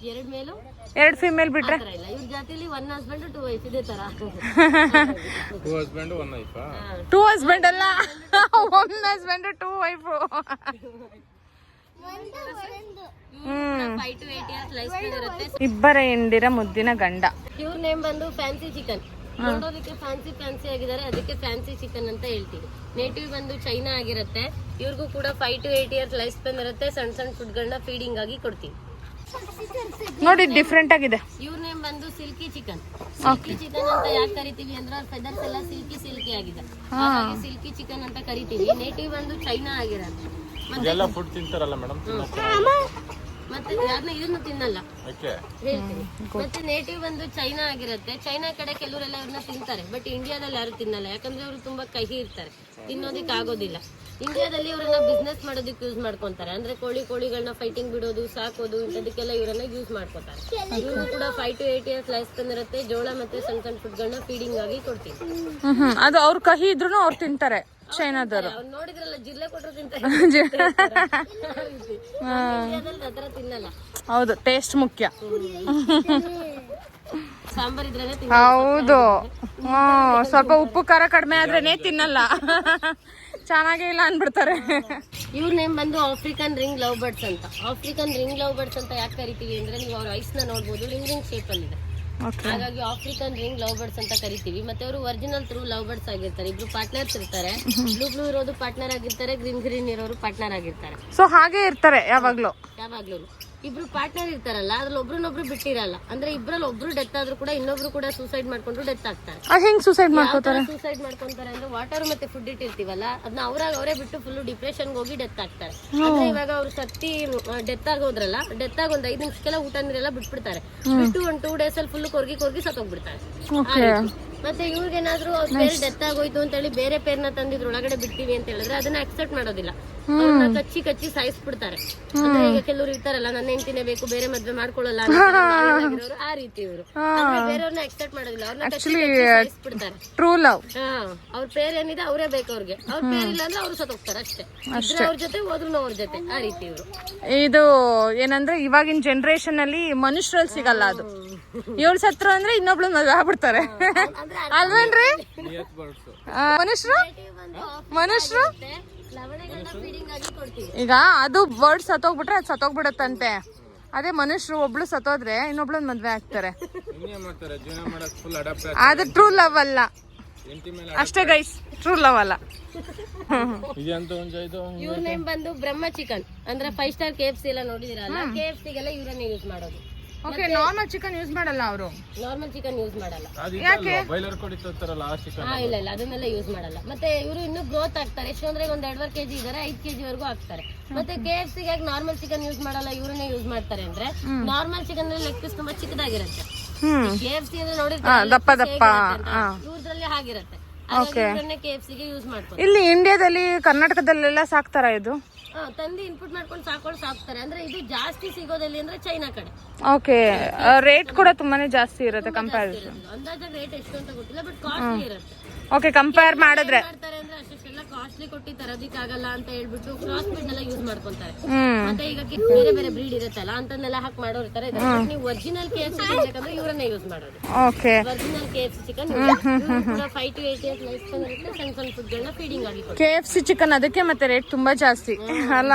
2 ಮೇಲು 2 ಫೀಮೇಲ್ ಬಿಟ್ರೆ ಇಲ್ಲ. ಇವ್ರ ಜಾತಿಲಿ 1 ಹಸ್ಬೆಂಡ್ 2 ವೈಫ್ ಇದೇ ತರ. 2 ಹಸ್ಬೆಂಡ್ 1 ವೈಫ್. 2 ಹಸ್ಬೆಂಡ್ ಅಲ್ಲ, 1 husband 2 wife. 5 to 8 years life span ಇರುತ್ತೆ. ಇಬ್ಬರ ಹೆಂಡಿರ ಮುದ್ದಿನ ಗಂಡ. ಇವ್ರ ನೇಮ್ ಬಂದು ಫ್ಯಾನ್ಸಿ ಚಿಕನ್. ನೋಡೋದಕ್ಕೆ ಫ್ಯಾನ್ಸಿ ಆಗಿದ್ದಾರೆ, ಅದಕ್ಕೆ ಫ್ಯಾನ್ಸಿ ಚಿಕನ್ ಅಂತ ಹೇಳ್ತೀವಿ. ನೇಟಿವ್ ಬಂದು ಚೈನಾ ಆಗಿರುತ್ತೆ. ಇವ್ರಿಗೂ ಕೂಡ 5 to 8 years ಲೈಫ್ ಸ್ಪ್ಯಾನ್ ಇರುತ್ತೆ. ಸಣ್ಣ ಸಣ್ಣ ಫುಡ್ಗಳನ್ನ ಫೀಡಿಂಗ್ ಆಗಿ ಕೊಡ್ತೀವಿ. ನೋಡಿ ಡಿಫ್ರೆಂಟ್ ಆಗಿದೆ. ಇವ್ರ ನೇಮ್ ಬಂದು ಸಿಲ್ಕಿ ಚಿಕನ್. ಸಿಲ್ಕಿ ಚಿಕನ್ ಅಂತ ಯಾಕೆ ಕರಿತೀವಿ ಅಂದ್ರೆ ಅವ್ರ ಫೆದರ್ಸ್ ಎಲ್ಲ ಸಿಲ್ಕಿ ಆಗಿದೆ, ಹಾಗಾಗಿ ಸಿಲ್ಕಿ ಚಿಕನ್ ಅಂತ ಕರಿತೀವಿ. ನೇಟಿವ್ ಬಂದು ಚೈನಾ ಆಗಿರುತ್ತೆ. ಎಲ್ಲ ಫುಡ್ ತಿಂತಾರಲ್ಲ ಮೇಡಮ್? ಮತ್ತೆ ಯಾರನ್ನ ಇದನ್ನು ತಿನ್ನಲ್ಲ ಹೇಳ್ತೀನಿ. ಮತ್ತೆ ನೇಟಿವ್ ಬಂದು ಚೈನಾ ಆಗಿರುತ್ತೆ. ಚೈನಾ ಕಡೆ ಕೆಲವರೆಲ್ಲ ಇವ್ರನ್ನ ತಿಂತಾರೆ, ಬಟ್ ಇಂಡಿಯಾದಲ್ಲಿ ಯಾರು ತಿನ್ನಲ್ಲ. ಯಾಕಂದ್ರೆ ಅವರು ತುಂಬಾ ಕಹಿ ಇರ್ತಾರೆ, ತಿನ್ನೋದಿಕ್ ಆಗೋದಿಲ್ಲ. ಇಂಡಿಯಾದಲ್ಲಿ ಇವರನ್ನ ಬಿಸ್ನೆಸ್ ಮಾಡೋದಕ್ಕೆ ಯೂಸ್ ಮಾಡ್ಕೊಂತಾರೆ. ಅಂದ್ರೆ ಕೋಳಿಗಳನ್ನ ಫೈಟಿಂಗ್ ಬಿಡೋದು, ಸಾಕೋದು, ಇಂಥದಕ್ಕೆಲ್ಲ ಇವರನ್ನ ಯೂಸ್ ಮಾಡ್ಕೊತಾರೆ. ಇವ್ರು ಕೂಡ 5 to 8 years ಲೈಫ್ ಸ್ಪ್ಯಾನ್ ಇರುತ್ತೆ. ಜೋಳ ಮತ್ತೆ ಸಣ್ಣ ಸಣ್ಣ ಫುಡ್ಗಳನ್ನ ಫೀಡಿಂಗ್ ಆಗಿ ಕೊಡ್ತೀವಿ. ಅದು ಅವ್ರು ಕಹಿ ಇದ್ರು ಅವ್ರು ತಿಂತಾರೆ ಚೈನಾದವರು. ಅವ್ರು ನೋಡಿದ್ರಲ್ಲ, ಜಿಲ್ಲೆ ಕೊಟ್ಟರು ತಿಂತಾರೆ. ಆತರ ತಿನ್ನಲ್ಲ. ಹೌದು, ಟೇಸ್ಟ್ ಮುಖ್ಯ. ಸಾಂಬಾರ್ ಇದ್ರೇನೆ ಹೌದು. ಸ್ವಲ್ಪ ಉಪ್ಪು ಖಾರ ಕಡಿಮೆ ಆದ್ರೇನೆ ತಿನ್ನಲ್ಲ, ಚೆನ್ನಾಗೇ ಇಲ್ಲ ಅನ್ಬಿಡ್ತಾರೆ. ಇವ್ರ ನೇಮ್ ಬಂದು ಆಫ್ರಿಕನ್ ರಿಂಗ್ ಲವ್ ಬರ್ಡ್ಸ್ ಅಂತ. ಆಫ್ರಿಕನ್ ರಿಂಗ್ ಲವ್ ಬರ್ಡ್ಸ್ ಅಂತ ಯಾಕೆ ಕರಿತೀವಿ ಅಂದ್ರೆ ನೀವು ಅವ್ರ ಐಸ್ ನ ನೋಡ್ಬೋದು, ರಿಂಗ್ ಶೇಪ್ ಅಲ್ಲಿ ಇದೆ. ಹಾಗಾಗಿ ಆಫ್ರಿಕನ್ ರಿಂಗ್ ಲವ್ ಬರ್ಡ್ಸ್ ಅಂತ ಕರಿತೀವಿ. ಮತ್ತೆ ಅವರು ಒರಿಜಿನಲ್ ಟ್ರೂ ಲವ್ ಬರ್ಡ್ಸ್ ಆಗಿರ್ತಾರೆ. ಇಬ್ರು ಪಾರ್ಟ್ನರ್ಸ್ ಇರ್ತಾರೆ. ಬ್ಲೂ ಇರೋದು ಪಾರ್ಟ್ನರ್ ಆಗಿರ್ತಾರೆ, ಗ್ರೀನ್ ಇರೋರು ಪಾರ್ಟ್ನರ್ ಆಗಿರ್ತಾರೆ. ಸೊ ಹಾಗೆ ಇರ್ತಾರೆ ಯಾವಾಗ್ಲೂ. ಇಬ್ರು ಪಾರ್ಟ್ನರ್ ಇರ್ತಾರಲ್ಲ, ಅದ್ರಲ್ಲಿ ಒಬ್ರನ್ನೊಬ್ರು ಬಿಟ್ಟಿರಲ್ಲ. ಅಂದ್ರೆ ಇಬ್ರಲ್ಲಿ ಒಬ್ರು ಡೆತ್ ಆದ್ರೂ ಕೂಡ ಇನ್ನೊಬ್ರು ಕೂಡ ಸೂಸೈಡ್ ಮಾಡ್ಕೊಂಡು ಡೆತ್ ಆಗ್ತಾರೆ. ಹೆಂಗ್ ಸೂಸೈಡ್ ಮಾಡ್ಕೋತಾರೆ? ಸೂಸೈಡ್ ಮಾಡ್ಕೊಂತಾರೆ ಅಂದ್ರೆ ವಾಟರ್ ಮತ್ತೆ ಫುಡ್ ಇಟ್ಟಿರ್ತೀವಲ್ಲ, ಅದನ್ನ ಅವರೇ ಬಿಟ್ಟು ಫುಲ್ ಡಿಪ್ರೆಷನ್ ಹೋಗಿ ಡೆತ್ ಆಗ್ತಾರೆ. ಅಂದ್ರೆ ಇವಾಗ ಅವ್ರು ಸತ್ತಿ ಡೆತ್ ಆಗೋದ್ರಲ್ಲ, ಡೆತ್ ಆಗ ಒಂದ್ 5 ನಿಮಿಷಕ್ಕೆಲ್ಲ ಊಟ ನೀರೆಲ್ಲ ಬಿಟ್ಬಿಡ್ತಾರೆ. ಬಿಟ್ಟು ಒಂದ್ 2 days ಅಲ್ಲಿ ಫುಲ್ ಕೊರ್ಗಿ ಸತ್ತೋಗ್ಬಿಡ್ತಾರೆ. ಮತ್ತೆ ಇವ್ರಿಗೇನಾದ್ರೂ ಅವ್ರ ಪೇರ್ ಡೆತ್ ಆಗೋಯ್ತು ಅಂತ ಹೇಳಿ ಬೇರೆ ಪೇರ್ನ ತಂದಿದ್ರು ಒಳಗಡೆ ಬಿಡ್ತೀವಿ ಅಂತ ಹೇಳಿದ್ರೆ ಅದನ್ನ ಅಕ್ಸೆಪ್ಟ್ ಮಾಡೋದಿಲ್ಲ. ಅವ್ರನ್ನ ಕಚ್ಚಿ ಕಚ್ಚಿ ಸಾಯಿಸ್ಬಿಡ್ತಾರೆ. ಅಂದ್ರೆ ಈಗ ಕೆಲವ್ರು ಇರ್ತಾರಲ್ಲ, ನನ್ನ ಹೆಂಡತಿನೇ ಬೇಕು, ಬೇರೆ ಮದ್ವೆ ಮಾಡ್ಕೊಳ್ಳಲ್ಲ ಅನ್ನೋರು, ಆ ರೀತಿ ಇವರು ಬೇರೆಯವ್ರನ್ನ ಎಕ್ಸೆಪ್ಟ್ ಮಾಡೋದಿಲ್ಲ, ಅವ್ರನ್ನ ಕಚ್ಚಿ ಕಚ್ಚಿ ಸಾಯಿಸ್ಬಿಡ್ತಾರೆ. True love. ಅವ್ರ ಪೇರ್ ಏನಿದೆ ಅವರೇ ಬೇಕು ಅವ್ರಿಗೆ, ಅವ್ರ ಪೇರ್ ಇಲ್ಲ ಅಂದ್ರೆ ಅವ್ರು ಸತ್ತೋಗ್ತಾರೆ ಅಷ್ಟೇ. ಇದ್ರೆ ಅವ್ರ ಜೊತೆ ಹೋದ್ರು ಅವ್ರ ಜೊತೆ, ಆ ರೀತಿ ಇವರು. ಇದು ಏನಂದ್ರೆ ಇವಾಗಿನ ಜನರೇಷನ್ ಅಲ್ಲಿ ಮನುಷ್ಯರಲ್ಲಿ ಸಿಗಲ್ಲ ಅದು. ಇವಳು ಸತ್ರು ಅಂದ್ರೆ ಇನ್ನೊಬ್ಳು ಮದ್ವೆ ಆಗ್ಬಿಡ್ತಾರೆ ಅಲ್ವೇನ್ರಿ? ಮನುಷ್ಯರು ಲವಣಗಳನ್ನ ಫೀಡಿಂಗ್ ಆಗಿ ಕೊಡ್ತೀವಿ. ಈಗ ಅದು ಬರ್ಡ್ ಸತ್ತೋಗ್ಬಿಟ್ರೆ ಅದು ಸತ್ತೋಗ್ಬಿಡತ್ತಂತೆ. ಅದೇ ಮನುಷ್ಯರು ಒಬ್ಳು ಸತ್ತೋದ್ರೆ ಇನ್ನೊಬ್ಳನ್ ಮದ್ವೆ ಆಗ್ತಾರೆ. ಅದು ಟ್ರೂ ಲವ್ ಅಲ್ಲ ಅಷ್ಟೇ ಗೈಸ್, ಟ್ರೂ ಲವ್ ಅಲ್ಲ. ಇವ್ರ ನೇಮ್ ಬಂದು ಬ್ರಹ್ಮ ಚಿಕನ್. ಅಂದ್ರೆ 5 ಸ್ಟಾರ್ KFC ಎಲ್ಲ ನೋಡಿದಿರಲ್ಲ, KFC ಗೆಲ್ಲ ಇವ್ರನ್ನೇ ಯೂಸ್ ಮಾಡೋದು. ಓಕೆ, ನಾರ್ಮಲ್ ಚಿಕನ್ ಯೂಸ್ ಮಾಡಲ್ಲ ಅವರು. ನಾರ್ಮಲ್ ಚಿಕನ್ ಯೂಸ್ ಮಾಡಲ್ಲ. ಯಾಕೆ? ಇಲ್ಲ ಇಲ್ಲ, ಅದನ್ನೆಲ್ಲ ಯೂಸ್ ಮಾಡಲ್ಲ. ಮತ್ತೆ ಇವರು ಇನ್ನೂ ಗ್ರೋತ್ ಆಗ್ತಾರೆ. ಎಷ್ಟು ಅಂದ್ರೆ ಒಂದ್ 2.5 kg ಇದಾರೆ, 5 kg ವರೆಗೂ ಆಗ್ತಾರೆ. ಮತ್ತೆ KFC ಗೆ ನಾರ್ಮಲ್ ಚಿಕನ್ ಯೂಸ್ ಮಾಡಲ್ಲ, ಇವ್ರನ್ನೇ ಯೂಸ್ ಮಾಡ್ತಾರೆ. ಅಂದ್ರೆ ನಾರ್ಮಲ್ ಚಿಕನ್ ಲೆಗ್ ಪೀಸ್ ತುಂಬಾ ಚಿಕ್ಕದಾಗಿರುತ್ತೆ. KFC ಅಂದ್ರೆ ನೋಡಿದ್ರೆ ದಪ್ಪ ದಪ್ಪ, ಇವ್ರದ್ರಲ್ಲಿ ಹಾಗಿರುತ್ತೆ. KFC ಗೆ ಯೂಸ್ ಮಾಡ್ತಾರೆ. ಇಲ್ಲಿ ಇಂಡಿಯಾದಲ್ಲಿ ಕರ್ನಾಟಕದಲ್ಲೆಲ್ಲ ಸಾಕ್ತಾರ ಇದು? ತಂದು ಇನ್ಪುಟ್ ಮಾಡ್ಕೊಂಡು ಸಾಕ್ತಾರೆ. ಅಂದ್ರೆ ಇದು ಜಾಸ್ತಿ ಸಿಗೋದಲ್ಲಿ ಅಂದ್ರೆ ಚೈನಾ ಕಡೆ. ಓಕೆ, ರೇಟ್ ಕೂಡ ತುಂಬಾನೇ ಜಾಸ್ತಿ ಇರುತ್ತೆ ಕಂಪ್ಯಾರಿಸನ್. ಅಂದಾಜಾಗಿ ರೇಟ್ ಎಷ್ಟು ಅಂತ ಗೊತ್ತಿಲ್ಲ, ಬಟ್ ಕಾಸ್ಟ್ಲಿ ಇರುತ್ತೆ. ಓಕೆ, ಕಂಪೇರ್ ಮಾಡಿದ್ರೆ ಮಾಡ್ತಾರೆ ಅಂದ್ರೆ ಅಷ್ಟೆಲ್ಲ ಕಾಸ್ಟ್ಲಿ ಕೊಟ್ಟು ತರೋದಿಕ್ಕಾಗಲ್ಲ ಅಂತ ಹೇಳ್ಬಿಟ್ಟು ಕ್ರಾಸ್ ಬ್ರೀಡ್ ಎಲ್ಲ ಯೂಸ್ ಮಾಡ್ಕೊಂತಾರೆ. ಮತ್ತೆ ಈಗ ಬೇರೆ ಬೇರೆ ಬ್ರೀಡ್ ಇರುತ್ತಲ್ಲ, ಅಂತನ್ನೆಲ್ಲ ಹಾಕಿ ಮಾಡೋರು ಇರ್ತಾರೆ. ನೀವು ಒರಿಜಿನಲ್ KFC ಬೇಕಂದ್ರೆ ಇವರನ್ನೇ ಯೂಸ್ ಮಾಡೋದು. Okay, original KFC chicken 5 to 8 years life span ಇರುತ್ತೆ. ಸಣ್ಣ ಸಣ್ಣ ಫುಡ್ ಗಳನ್ನ ಫೀಡಿಂಗ್ ಆಗಿ KFC ಚಿಕನ್ ಅದಕ್ಕೆ ಮತ್ತೆ ರೇಟ್ ತುಂಬಾ ಜಾಸ್ತಿ ಅಲ್ಲ.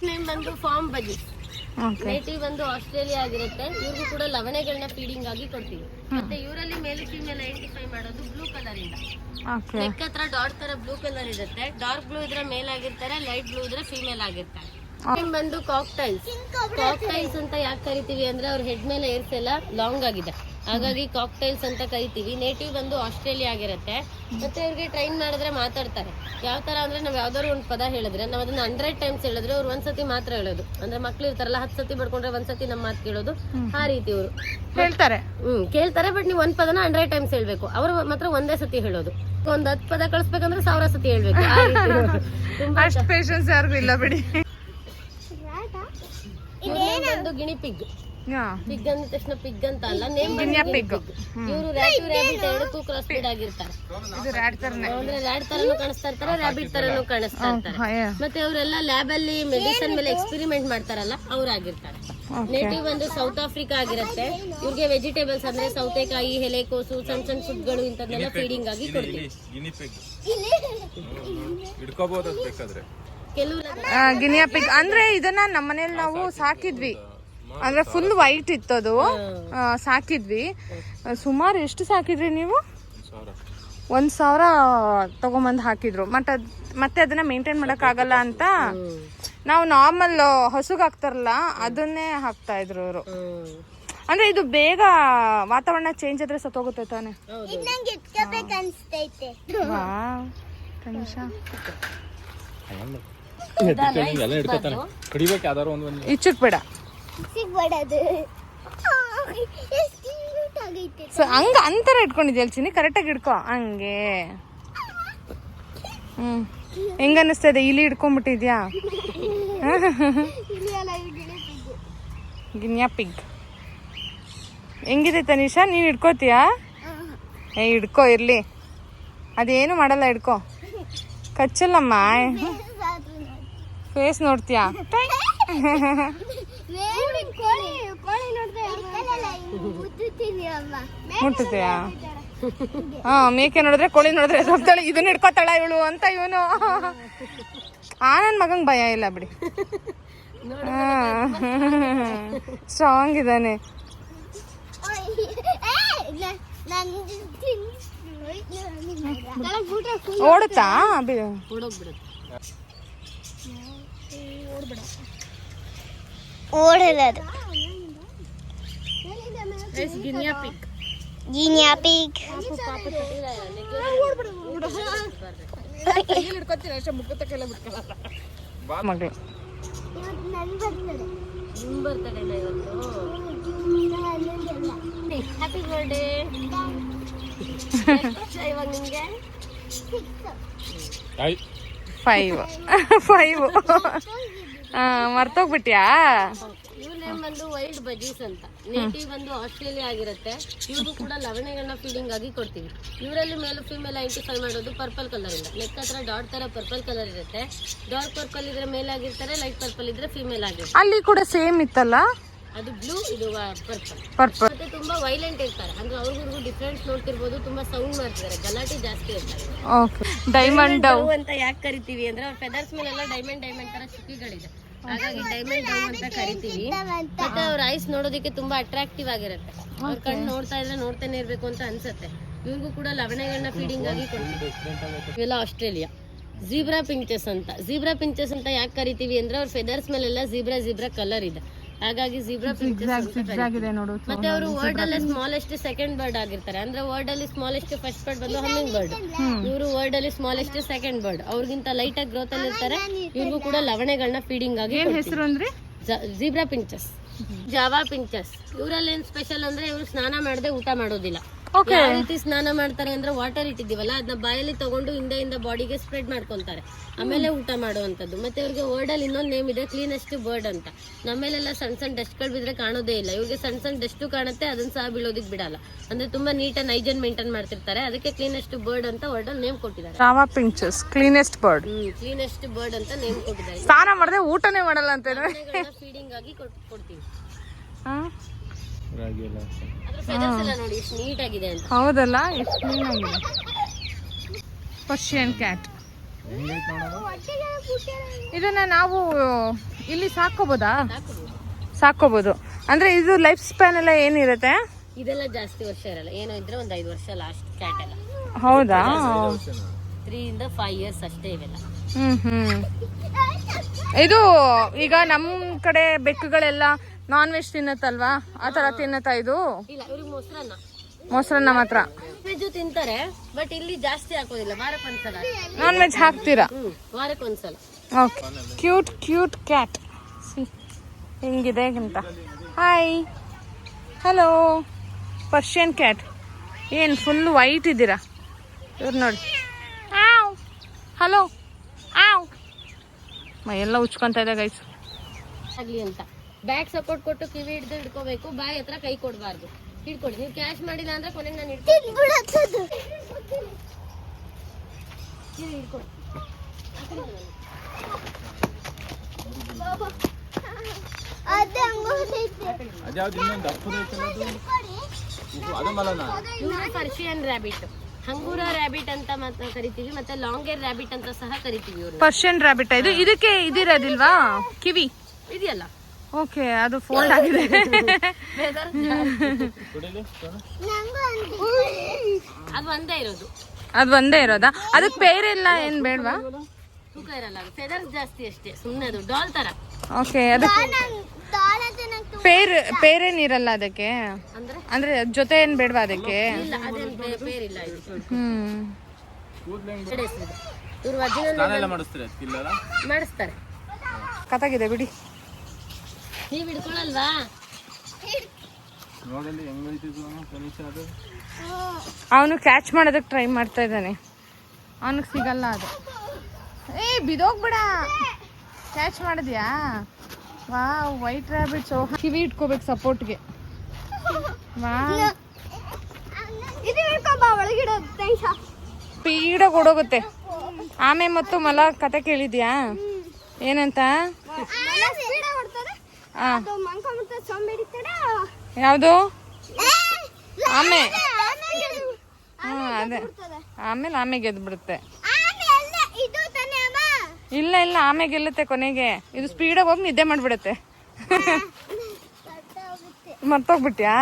ನೇಮ್ ಬಂದು ಫಾರ್ಮ್ ಬಜಿ. ನೇಟಿವ್ ಬಂದು ಆಸ್ಟ್ರೇಲಿಯಾ ಆಗಿರುತ್ತೆ. ಇವ್ರಿಗೂ ಕೂಡ ಲವಣೆಗಳನ್ನ ಫೀಡಿಂಗ್ ಆಗಿ ಕೊಡ್ತೀವಿ. ಮತ್ತೆ ಇವರಲ್ಲಿ ಮೇಲ್ ಫೀಮೇಲ್ ಐಡೆಂಟಿಫೈ ಮಾಡೋದು ಬ್ಲೂ ಕಲರ್ ಇಂದ. ನೆಕ್ ಹತ್ರ ಡಾಟ್ ತರ ಬ್ಲೂ ಕಲರ್ ಇರುತ್ತೆ. ಡಾರ್ಕ್ ಬ್ಲೂ ಇದ್ರೆ ಮೇಲ್ ಆಗಿರ್ತಾರೆ, ಲೈಟ್ ಬ್ಲೂ ಇದ್ರೆ ಫೀಮೇಲ್ ಆಗಿರ್ತಾರೆ. ಬಂದು ಕಾಕ್ಟೈಲ್ಸ್ ಅಂತ ಯಾಕೆ ಕರಿತೀವಿ ಅಂದ್ರೆ ಅವ್ರ ಹೆಡ್ ಮೇಲೆ ಏರ್ಸ್ ಎಲ್ಲ ಲಾಂಗ್ ಆಗಿದೆ, ಹಾಗಾಗಿ ಕಾಕ್ಟೈಲ್ಸ್ ಅಂತ ಕರಿತೀವಿ. ನೇಟಿವ್ ಬಂದು ಆಸ್ಟ್ರೇಲಿಯಾ ಆಗಿರುತ್ತೆ. ಮತ್ತೆ ಇವ್ರಿಗೆ ಟ್ರೈನ್ ಮಾಡಿದ್ರೆ ಮಾತಾಡ್ತಾರೆ. ಯಾವ ತರ ಅಂದ್ರೆ ನಾವ್ ಯಾವ್ದಾದ್ರು ಒಂದು ಪದ ಹೇಳಿದ್ರೆ ನಾವ್ ಅದನ್ನ 100 times ಹೇಳಿದ್ರೆ ಅವ್ರು 1 ಸತಿ ಮಾತ್ರ ಹೇಳೋದು. ಅಂದ್ರೆ ಮಕ್ಳು ಇರ್ತಾರಲ್ಲ, 10 ಸತಿ ಬಡ್ಕೊಂಡ್ರೆ 1 ಸತಿ ನಮ್ಮ ಮಾತು ಕೇಳೋದು, ಆ ರೀತಿ ಇವರು ಹೇಳ್ತಾರೆ. ಕೇಳ್ತಾರೆ, ಬಟ್ ನೀವು 1 ಪದನ 100 times ಹೇಳ್ಬೇಕು. ಅವ್ರು ಮಾತ್ರ ಒಂದೇ ಸತಿ ಹೇಳೋದು. ಒಂದ್ 10 ಪದ ಕಳಿಸ್ಬೇಕಂದ್ರೆ 1000 ಸತಿ ಹೇಳ್ಬೇಕು. ಅಷ್ಟು ಪೇಷನ್ಸ್ ಯಾರಿಗೂ ಇಲ್ಲ ಬಿಡಿ. ಬಂದು ಗಿಣಿ ಪಿಗ್. ಪಿಗ್ ಅಂದ ತಕ್ಷಣ ಪಿಗ್ ಅಂತ ಅಲ್ಲ, ನೇಮ್ ಪಿಗ್. ಇವರು ರ್ಯಾಬಿಟ್ ಎರಡಕ್ಕೂ ಕ್ರಾಸ್ ಬ್ರೀಡ್ ಆಗಿರ್ತಾರೆ. ಅಂದ್ರೆ ರ್ಯಾಟ್ ತರನು ಕಾಣಿಸ್ತಾ ಇರ್ತಾರೆ, ರ್ಯಾಬಿಟ್ ತರನು ಕಾಣಿಸ್ತಾ ಇರ್ತಾರೆ. ಮತ್ತೆ ಅವರೆಲ್ಲ ಲ್ಯಾಬ್ ಅಲ್ಲಿ ಮೆಡಿಸಿನ್ ಮೇಲೆ ಎಕ್ಸ್ಪೆರಿಮೆಂಟ್ ಮಾಡ್ತಾರಲ್ಲ, ಅವ್ರಾಗಿರ್ತಾರೆ. ನೇಟಿವ್ ಒಂದು ಸೌತ್ ಆಫ್ರಿಕಾ ಆಗಿರುತ್ತೆ. ಇವ್ರಿಗೆ ವೆಜಿಟೇಬಲ್ಸ್ ಅಂದ್ರೆ ಸೌತೆಕಾಯಿ, ಎಲೆಕೋಸು, ಸಣ್ಣ ಸಣ್ಣ ಫುಡ್ಗಳು ಇಂಥದ್ದೆಲ್ಲ ಫೀಡಿಂಗ್ ಆಗಿ ಕೊಡ್ತೀವಿ. ಗಿನಿಯಾ ಪಿಗ್ ಅಂದ್ರೆ ಇದನ್ನ ನಮ್ಮನೇಲಿ ನಾವು ಸಾಕಿದ್ವಿ. ಅಂದ್ರೆ ಫುಲ್ ವೈಟ್ ಇತ್ತದು, ಸಾಕಿದ್ವಿ. ಸುಮಾರು ಎಷ್ಟು ಸಾಕಿದ್ರಿ ನೀವು? 1,000 ತಗೊಂಬಂದು ಹಾಕಿದ್ರು. ಮತ್ತೆ ಅದನ್ನ ಮೇಂಟೈನ್ ಮಾಡಕ್ ಆಗಲ್ಲ ಅಂತ ನಾವು ನಾರ್ಮಲ್ ಹಸುಗ್ ಹಾಕ್ತಾರಲ್ಲ ಅದನ್ನೇ ಹಾಕ್ತಾ ಇದ್ರು ಅವರು. ಅಂದ್ರೆ ಇದು ಬೇಗ ವಾತಾವರಣ ಚೇಂಜ್ ಆದ್ರೆ ಸತ್ತೋಗುತ್ತೆ ತಾನೆ. ಇಚ್ಚಕ್ ಬೇಡ ಹಂಗ ಅಂತರ ಇಟ್ಕೊಂಡಿದ್ಯ ಚಿನ್ನಿ, ಕರೆಕ್ಟಾಗಿ ಇಟ್ಕೋ ಹಂಗೆ. ಹೆಂಗ ಅನಿಸ್ತಾ ಇದೆ? ಇಲ್ಲಿ ಇಟ್ಕೊಂಡ್ಬಿಟ್ಟಿದ್ಯಾ? ಗಿನಿಯಾ ಪಿಗ್ ಹೆಂಗಿದೆ ತನಿಷಾ? ನೀನ್ ಇಟ್ಕೋತೀಯಾ? ಹಿಡ್ಕೋ ಇರ್ಲಿ, ಅದೇನು ಮಾಡಲ್ಲ, ಹಿಡ್ಕೋ. ಕಚ್ಚಲ್ಲಮ್ಮ, ಫೇಸ್ ನೋಡ್ತೀಯಾ? ಮುಟ್ಟುತ್ತೀಯಾ? ಮೇಕೆ ನೋಡಿದ್ರೆ ಕೋಳಿ ನೋಡಿದ್ರೆ ಸೊಪ್ತಾಳೆ, ಇದನ್ನ ಹಿಡ್ಕೋತಾಳ ಇವಳು ಅಂತ ಇವನು. ನನ್ ಮಗಂಗ್ ಭಯ ಇಲ್ಲ ಬಿಡಿ, ಸ್ಟ್ರಾಂಗ್ ಇದ್ದಾನೆ. ಓಡುತ್ತಾ? ಓಡೋದು ಗಿನಿಯಾ ಪಿಗ್. ಮಗಳು ಹ್ಯಾಪಿ ಬರ್ಡೇ. ಇವಾಗ ನಿಮ್ಗೆ 5 ಮರ್ತೋಗ್ಬಿಟ್ಯಾ? ಇವ್ರ ನೇಮ್ ಬಂದು ವೈಲ್ಡ್ ಬಜೀಸ್ ಅಂತ. ನೇಟಿವ್ ಬಂದು ಆಸ್ಟ್ರೇಲಿಯಾ ಆಗಿರುತ್ತೆ. ಇವ್ರಿಗೂ ಕೂಡ ಲವಣೆಗಳನ್ನ ಫೀಡಿಂಗ್ ಆಗಿ ಕೊಡ್ತೀವಿ. ಇವರಲ್ಲಿ ಮೇಲು ಫೀಮೇಲ್ ಐಡೆಂಟಿಫೈ ಮಾಡೋದು ಪರ್ಪಲ್ ಕಲರ್ ಇಂದ. ನೆಕ್ ಹತ್ರ ಡಾಟ್ ತರ ಪರ್ಪಲ್ ಕಲರ್ ಇರುತ್ತೆ. ಡಾರ್ಕ್ ಪರ್ಪಲ್ ಇದ್ರೆ ಮೇಲ್ ಆಗಿರ್ತಾರೆ, ಲೈಟ್ ಪರ್ಪಲ್ ಇದ್ರೆ ಫೀಮೇಲ್ ಆಗಿರ್ತಾರೆ. ಅಲ್ಲಿ ಕೂಡ ಸೇಮ್ ಇತ್ತಲ್ಲ, ಅದು ಬ್ಲೂ, ಇದು ಪರ್ಪಲ್. ಮತ್ತೆ ತುಂಬಾ ವೈಲೆಂಟ್ ಇರ್ತಾರೆ, ಅಂದ್ರೆ ಅವ್ರಿಗೂ ಡಿಫ್ರೆನ್ಸ್ ನೋಡ್ತಿರ್ಬೋದು. ತುಂಬಾ ಸೌಂಡ್ ಮಾಡ್ತಿದ್ದಾರೆ, ಗಲಾಟೆ ಜಾಸ್ತಿ ಇರ್ತಾರೆ. ಡೈಮಂಡ್ ಡವ್ ಅಂತ ಯಾಕೆ ಕರಿತೀವಿ ಅಂದ್ರೆ ಅವ್ರ ಫೆದರ್ಸ್ ಮೇಲೆಲ್ಲ ಡೈಮಂಡ್ ತರ ಚುಕ್ಕಿಗಳಿದೆ, ಹಾಗಾಗಿ ಡೈಮಂಡ್ ಡವ್ ಅಂತ ಕರಿತೀವಿ. ಮತ್ತೆ ಅವ್ರ ಐಸ್ ನೋಡೋದಕ್ಕೆ ತುಂಬಾ ಅಟ್ರಾಕ್ಟಿವ್ ಆಗಿರುತ್ತೆ. ಅವ್ರ ಕಣ್ಣು ನೋಡ್ತಾ ಇದ್ರೆ ನೋಡ್ತಾನೆ ಇರ್ಬೇಕು ಅಂತ ಅನ್ಸುತ್ತೆ. ಇವ್ರಿಗೂ ಕೂಡ ಲವಣೆಗಳನ್ನ ಫೀಡಿಂಗ್ ಆಗಿ ಕೊಡ್ತೀವಿ. ಇವೆಲ್ಲ ಆಸ್ಟ್ರೇಲಿಯಾ ಝೀಬ್ರಾ ಪಿಂಚಸ್ ಅಂತ. ಝೀಬ್ರಾ ಪಿಂಚಸ್ ಅಂತ ಯಾಕೆ ಕರಿತೀವಿ ಅಂದ್ರೆ ಅವ್ರ ಫೆದರ್ಸ್ ಮೇಲೆಲ್ಲ ಝೀಬ್ರಾ ಕಲರ್ ಇದೆ, ಹಾಗಾಗಿ ಝೀಬ್ರಾ ಪಿಂಚಸ್ ಆಗಿದೆ ನೋಡು. ಮತ್ತೆ ಅವರು ವರ್ಲ್ಡ್ ಅಲ್ಲಿ ಸ್ಮಾಲೆಸ್ಟ್ ಸೆಕೆಂಡ್ ಬರ್ಡ್ ಆಗಿರ್ತಾರೆ, ಅಂದ್ರೆ ವರ್ಲ್ಡ್ ಅಲ್ಲಿ ಸ್ಮಾಲೆಸ್ಟ್ ಫಸ್ಟ್ ಬರ್ಡ್ ಬಂದು ಹಮ್ಮಿಂಗ್ ಬರ್ಡ್. ಇವರು ವರ್ಲ್ಡ್ ಅಲ್ಲಿ ಸ್ಮಾಲೆಸ್ಟ್ ಸೆಕೆಂಡ್ ಬರ್ಡ್, ಅವ್ರಿಗಿಂತ ಲೈಟ್ ಆಗಿ ಗ್ರೋತ್ ಅಲ್ಲಿ ಇರ್ತಾರೆ. ಇವ್ರಿಗೂ ಕೂಡ ಲವಣೆಗಳನ್ನ ಫೀಡಿಂಗ್ ಆಗಿ. ಹೆಸರು ಅಂದ್ರೆ ಝೀಬ್ರಾ ಪಿಂಚಸ್, ಜಾವಾ ಪಿಂಚಸ್. ಇವರಲ್ಲಿ ಏನ್ ಸ್ಪೆಷಲ್ ಅಂದ್ರೆ ಇವರು ಸ್ನಾನ ಮಾಡದೆ ಊಟ ಮಾಡೋದಿಲ್ಲ. ಯಾವ ರೀತಿ ಸ್ನಾನ ಮಾಡ್ತಾರೆ ಅಂದ್ರೆ ವಾಟರ್ ಇಟ್ಟಿದ್ದೀವಲ್ಲ ಅದನ್ನ ಬಾಯಲ್ಲಿ ತಗೊಂಡು ಹಿಂದೆಯಿಂದ ಬಾಡಿಗೆ ಸ್ಪ್ರೆಡ್ ಮಾಡ್ಕೊಂತಾರೆ, ಆಮೇಲೆ ಊಟ ಮಾಡುವಂತದ್ದು. ಮತ್ತೆ ಇವ್ರಿಗೆ ವರ್ಡ್ ಅಲ್ಲಿ ಇನ್ನೊಂದು ನೇಮ್ ಇದೆ, ಕ್ಲೀನೆಸ್ಟ್ ಬರ್ಡ್ ಅಂತ. ನಮ್ಮೇಲೆಲ್ಲ ಸಣ್ಣ ಸಣ್ಣ ಡಸ್ಟ್ ಗಳು ಬಿದ್ರೆ ಕಾಣೋದೇ ಇಲ್ಲ, ಇವ್ರಿಗೆ ಸಣ್ಣ ಸಣ್ಣ ಡಸ್ಟ್ ಕಾಣುತ್ತೆ, ಅದನ್ನ ಸಹ ಬೀಳೋದಿಕ್ ಬಿಡಲ್ಲ. ಅಂದ್ರೆ ತುಂಬಾ ನೀಟ್ ಅಂಡ್ ಹೈಜನ್ ಮೇಂಟೈನ್ ಮಾಡ್ತಿರ್ತಾರೆ, ಅದಕ್ಕೆ ಕ್ಲೀನೆಸ್ಟ್ ಬರ್ಡ್ ಅಂತ ವರ್ಡ್ ಅಲ್ಲಿ ನೇಮ್ ಕೊಟ್ಟಿದ್ದಾರೆ. Java finches cleanest bird. Cleanest bird ಅಂತ ನೇಮ್ ಕೊಟ್ಟಿದ್ದಾರೆ. ಸ್ನಾನ ಮಾಡದೆ ಊಟನೇ ಮಾಡಲ್ಲ ಅಂತ ಫೀಡಿಂಗ್ ಆಗಿ ಕೊಡ್ತೀವಿ. ಅದ್ರ ಫೆದರ್ಸ್ ಎಲ್ಲ ನೋಡಿ ಎಷ್ಟು ನೀಟ್ ಆಗಿದೆ ಅಂತ. ಹೌದಲ್ಲ, ಎಷ್ಟು ಕ್ಲೀನ್ ಆಗಿದೆ. ಪರ್ಷಿಯನ್ ಕ್ಯಾಟ್, ಇದನ್ನ ನಾವು ಇಲ್ಲಿ ಸಾಕೋಬಹುದು ಅಂದ್ರೆ ಇದು ಲೈಫ್ ಸ್ಪ್ಯಾನ್ ಎಲ್ಲ ಏನಿರುತ್ತೆ? ಇದೆಲ್ಲ ಜಾಸ್ತಿ ವರ್ಷ ಇರಲ್ಲ, ಏನೋ ಇದ್ರೆ ಒಂದ್ 5 ವರ್ಷ ಲಾಸ್ಟ್ ಕ್ಯಾಟ್ ಎಲ್ಲ. ಹೌದಾ? 3 ಇಂದ 5 ಇಯರ್ಸ್ ಅಷ್ಟೇ ಇವೆಲ್ಲ. ಇದು ಈಗ ನಮ್ ಕಡೆ ಬೆಕ್ಕುಗಳೆಲ್ಲ ನಾನ್ ವೆಜ್ ತಿನ್ನತ್ತಲ್ವಾ, ಆ ತರ ತಿನ್ನತ್ತಾ ಇದು? ಇಲ್ಲ, ಇವ್ರಿಗೆ ಮೊಸರನ್ನ ಮಾತ್ರ. ವೆಜ್ ತಿಂತಾರೆ, ಬಟ್ ಇಲ್ಲಿ ಜಾಸ್ತಿ ಹಾಕೋದಿಲ್ಲ, ವಾರಕ್ಕೊಂದ್ಸಲ. ನಾನ್ ವೆಜ್ ಹಾಕ್ತೀರಾ? ವಾರಕ್ಕೊಂದ್ಸಲ. ಓಕೆ. ಕ್ಯೂಟ್ ಕ್ಯಾಟ್ ಹೆಂಗಿದೆ ಅಂತ. Hi, hello. ಪರ್ಷಿಯನ್ ಕ್ಯಾಟ್ ಏನ್ ಫುಲ್ ವೈಟ್ ಇದ್ದೀರಾ? ಇವ್ರು ನೋಡಿ, ಹಲೋ ಮೈಯೆಲ್ಲ ಉಚ್ಕೊಂತ ಇದೆ ಗೈಸ್. ಆಗ್ಲಿ ಅಂತ ಬ್ಯಾಕ್ ಸಪೋರ್ಟ್ ಕೊಟ್ಟು ಕಿವಿ ಹಿಡಿದು ಹಿಡ್ಕೋಬೇಕು, ಬಾಯಿ ಹತ್ರ ಕೈ ಕೊಡಬಾರ್ದು. ಹಿಡ್ಕೊಡಿ, ನೀವು ಕ್ಯಾಶ್ ಮಾಡಿಲ್ಲ ಅಂದ್ರೆ ಕೊನೆಗೆ ನಾನು ಹಿಡ್ಕೊಡಿ. ಪರ್ಷಿಯನ್ ರ್ಯಾಬಿಟ್, ಹಂಗೂರ ರ್ಯಾಬಿಟ್ ಅಂತ ಕರಿತೀವಿ, ಮತ್ತೆ ಲಾಂಗ್ ಏರ್ ರ್ಯಾಬಿಟ್ ಅಂತ ಸಹ ಕರಿತೀವಿ. ಪರ್ಷಿಯನ್ ರ್ಯಾಬಿಟ್ ಇದು. ಇದಕ್ಕೆ ಇದಿರೋದಿಲ್ವಾ ಕಿವಿ? ಇದೆಯಲ್ಲ. ಓಕೆ, ಅದು ಫೋಲ್ಡ್ ಆಗಿದೆ. ಅದು ಒಂದೇ ಇರೋದಾ? ಅದಕ್ಕೆ ಬೇರೆ ಇಲ್ಲ ಏನ್ ಬೇಡವಾ? ತೂಕ ಇರಲ್ಲ, ಫೆದರ್ಸ್ ಜಾಸ್ತಿ ಅಷ್ಟೇ, ಸುಮ್ಮನೆ ಅದು ಡಾಲ್ ತರ. ಓಕೆ, ಅದಕ್ಕೆ ಪೇರೇನಿರಲ್ಲ ಅದಕ್ಕೆ? ಅಂದ್ರೆ ಜೊತೆ ಏನ್ ಬೇಡವಾ ಅದಕ್ಕೆ? ಪೇರಿಲ್ಲ. ಮಾಡಿಸ್ತಾರೆ. ಕತಾಗಿದೆ ಬಿಡಿ. ನೀವ್ ಹಿಡ್ಕೊಳಲ್ವಾ? ಅವನು ಕ್ಯಾಚ್ ಮಾಡೋದಕ್ಕೆ ಟ್ರೈ ಮಾಡ್ತಾ ಇದ್ದಾನೆ, ಅವನಿಗೆ ಸಿಗಲ್ಲ ಅದು. ಬಿದೋಗ್ಬಿಡ. ಕ್ಯಾಚ್ ಮಾಡಿದ್ಯಾ? ವಾ, ವೈಟ್ ರ್ಯಾಬಿಟ್ಸ್. ಕಿವಿ ಇಟ್ಕೋಬೇಕು ಸಪೋರ್ಟ್ಗೆ. ವಾ, ಸ್ಪೀಡಾಗಿ ಓಡೋಗುತ್ತೆ. ಆಮೆ ಮತ್ತು ಮೊಲ ಕತೆ ಕೇಳಿದ್ಯಾ? ಏನಂತ? ಯಾವುದು? ಆಮೆ. ಅದೇ, ಆಮೇಲೆ ಆಮೆ ಗೆದ್ದು ಬಿಡುತ್ತೆ. ಇಲ್ಲ, ಆಮೆ ಗೆಲ್ಲುತ್ತೆ ಕೊನೆಗೆ. ಇದು ಸ್ಪೀಡಾಗಿ ಹೋಗಿ ನಿದ್ದೆ ಮಾಡ್ಬಿಡುತ್ತೆ. ಮರ್ತೋಗ್ಬಿಟ್ಯಾ?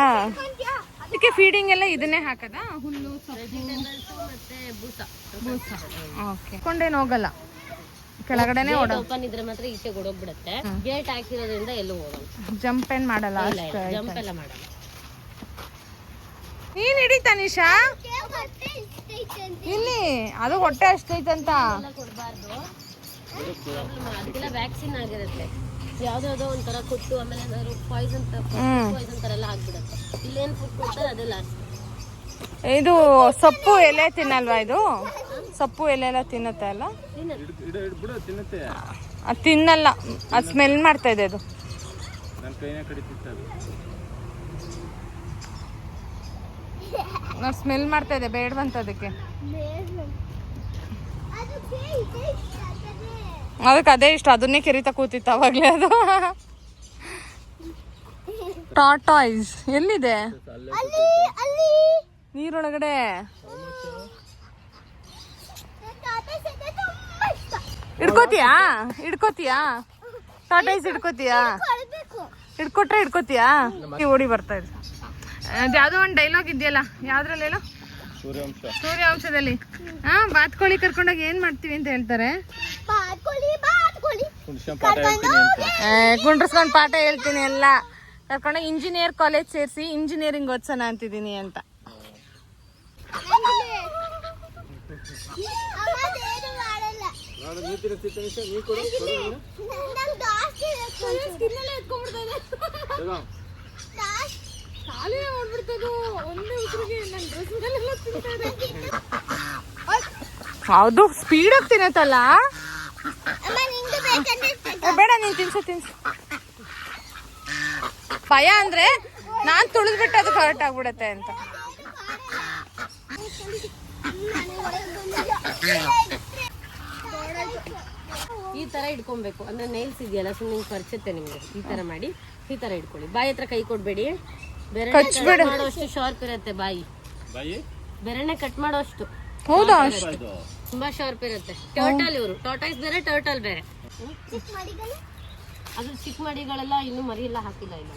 ಅದಕ್ಕೆ ಫೀಡಿಂಗ್ ಎಲ್ಲ ಇದನ್ನೇ ಹಾಕದ? ಹುಲ್ಲು, ಮತ್ತೆ ಬೂಸ. ಓಕೆ. ಕೊಂಡೇನು ಹೋಗಲ್ಲ, ಕೆಳಗಡೆನೆ ಓಪನ್ ಇದ್ರೆ ಮಾತ್ರ ಈಚೆ ಓಡೋಗ್ಬಿಡುತ್ತೆ. ಗೇಟ್ ಹಾಕಿರೋದ್ರಿಂದ ಎಲ್ಲೂ ಹೋಗಲ್ಲ. ಜಂಪ್ ಏನ್ ಮಾಡಲ್ಲ, ಜಂಪ್ ಎಲ್ಲ ಮಾಡಲ್ಲ. ನೀನ್ ಹಿಡಿತಾ ನಿಶಾ? ಇಲ್ಲಿ ಅದು ಹೊಟ್ಟೆ ಅಷ್ಟೈತಂತ ಕೊಡ್ಬಾರ್ದು, ಅದಕ್ಕೆಲ್ಲ ವ್ಯಾಕ್ಸಿನ್ ಆಗಿರುತ್ತೆ. ಯಾವ್ದಾವ್ದೋ ಒಂಥರ ಕೊಟ್ಟು ಆಮೇಲೆ ಏನಾದ್ರು ಪಾಯ್ಸನ್ ತರ ಎಲ್ಲ ಆಗ್ಬಿಡುತ್ತೆ. ಇಲ್ಲೇನ್ ಫುಡ್ ಕೊಡ್ತಾರೆ ಅದೇ ಲಾಸ್ಟ್. ಇದು ಸೊಪ್ಪು ಎಲೆ ತಿನ್ನಲ್ವಾ? ಇದು ಸೊಪ್ಪು ಎಲೆಲ್ಲ ತಿನ್ನುತ್ತೆ ಅಲ್ಲ? ಬಿಡು ತಿನ್ನುತ್ತೆ. ಅದು ತಿನ್ನಲ್ಲ, ಅದು ಸ್ಮೆಲ್ ಮಾಡ್ತಾ ಇದೆ. ಅದು ನನ್ನ ಕೈನೇ ಕಡಿತಿತ್ತು ಅದು. ನಾವು ಸ್ಮೆಲ್ ಮಾಡ್ತಾ ಇದೆ, ಬೇಡವಂತ ಅದಕ್ಕೆ. ಅದಕ್ಕೆ ಅದೇ ಇಷ್ಟ, ಅದನ್ನೇ ಕೆರಿತಾ ಕೂತಿತ್ತು ಅವಾಗಲೇ ಅದು. ಟಾಟಾಯ್ಸ್ ಎಲ್ಲಿದೆ? ನೀರೊಳಗಡೆ. ಹಿಡ್ಕೋತೀಯಾ ಟಾಟಾಯ್ಸ್? ಹಿಡ್ಕೋತೀಯಾ? ಹಿಡ್ಕೋತೀಯಾ? ಓಡಿ ಬರ್ತಾ ಇದೆ. ಅದ್ಯಾವುದೋ ಒಂದು ಡೈಲಾಗ್ ಇದೆಯಲ್ಲ, ಯಾವ್ದ್ರಲ್ಲೆಲ್ಲ? ಸೂರ್ಯವಂಶದಲ್ಲಿ. ಬಾತ್ಕೋಳಿ ಕರ್ಕೊಂಡೋಗಿ ಏನ್ ಮಾಡ್ತೀವಿ ಅಂತ ಹೇಳ್ತಾರೆ? ಕುಂಡ್ರಸ್ಕೊಂಡ್ ಪಾಠ ಹೇಳ್ತೀನಿ ಎಲ್ಲ. ಕರ್ಕೊಂಡೋಗಿ ಇಂಜಿನಿಯರ್ ಕಾಲೇಜ್ ಸೇರಿಸಿ ಇಂಜಿನಿಯರಿಂಗ್ ಓದ್ಸೋಣ ಅಂತಿದ್ದೀನಿ ಅಂತ. ಹೌದು, ಸ್ಪೀಡ್ ಆಗಿ ತಿನ್ನತ್ತಲ್ಲ. ಬೇಡ, ನೀನ್ ತಿನ್ಸು. ಭಯ ಅಂದ್ರೆ ನಾನ್ ತುಳಿದ್ಬಿಟ್ಟು ಅದು ಕರೆಕ್ಟ್ ಆಗ್ಬಿಡತ್ತೆ ಅಂತ. ಈ ತರ ಇಟ್ಕೊಬೇಕು ಅಂದ್ರೆ ನೈಲ್ಸ್ ಇದೆಯಲ್ಲ, ಸುಮ್ಮನೆ ಖರ್ಚುತ್ತೆ ನಿಮ್ಗೆ. ಈ ತರ ಮಾಡಿ ಈ ತರ ಇಟ್ಕೊಳ್ಳಿ. ಬಾಯಿ ಹತ್ರ ಕೈ ಕೊಡ್ಬೇಡಿ. ಬೆರಳೆ ಮಾಡೋಷ್ಟು ಶಾರ್ಪ್ ಇರುತ್ತೆ ಬಾಯಿ. ಬೆರಳೆ ಕಟ್ ಮಾಡೋಷ್ಟು. ಹೌದಾ? ತುಂಬಾ ಶಾರ್ಪ್ ಇರುತ್ತೆ. ಟರ್ಟಲ್ ಇವರು, ಟಾಟಾಯ್ಸ್ ಬೇರೆ, ಟರ್ಟಲ್ ಬೇರೆ. ಅದು ಚಿಕ್ಕ ಮಡಿಗಳೆಲ್ಲ ಇನ್ನೂ ಮರಿ ಎಲ್ಲ ಹಾಕಿಲ್ಲ. ಇಲ್ಲ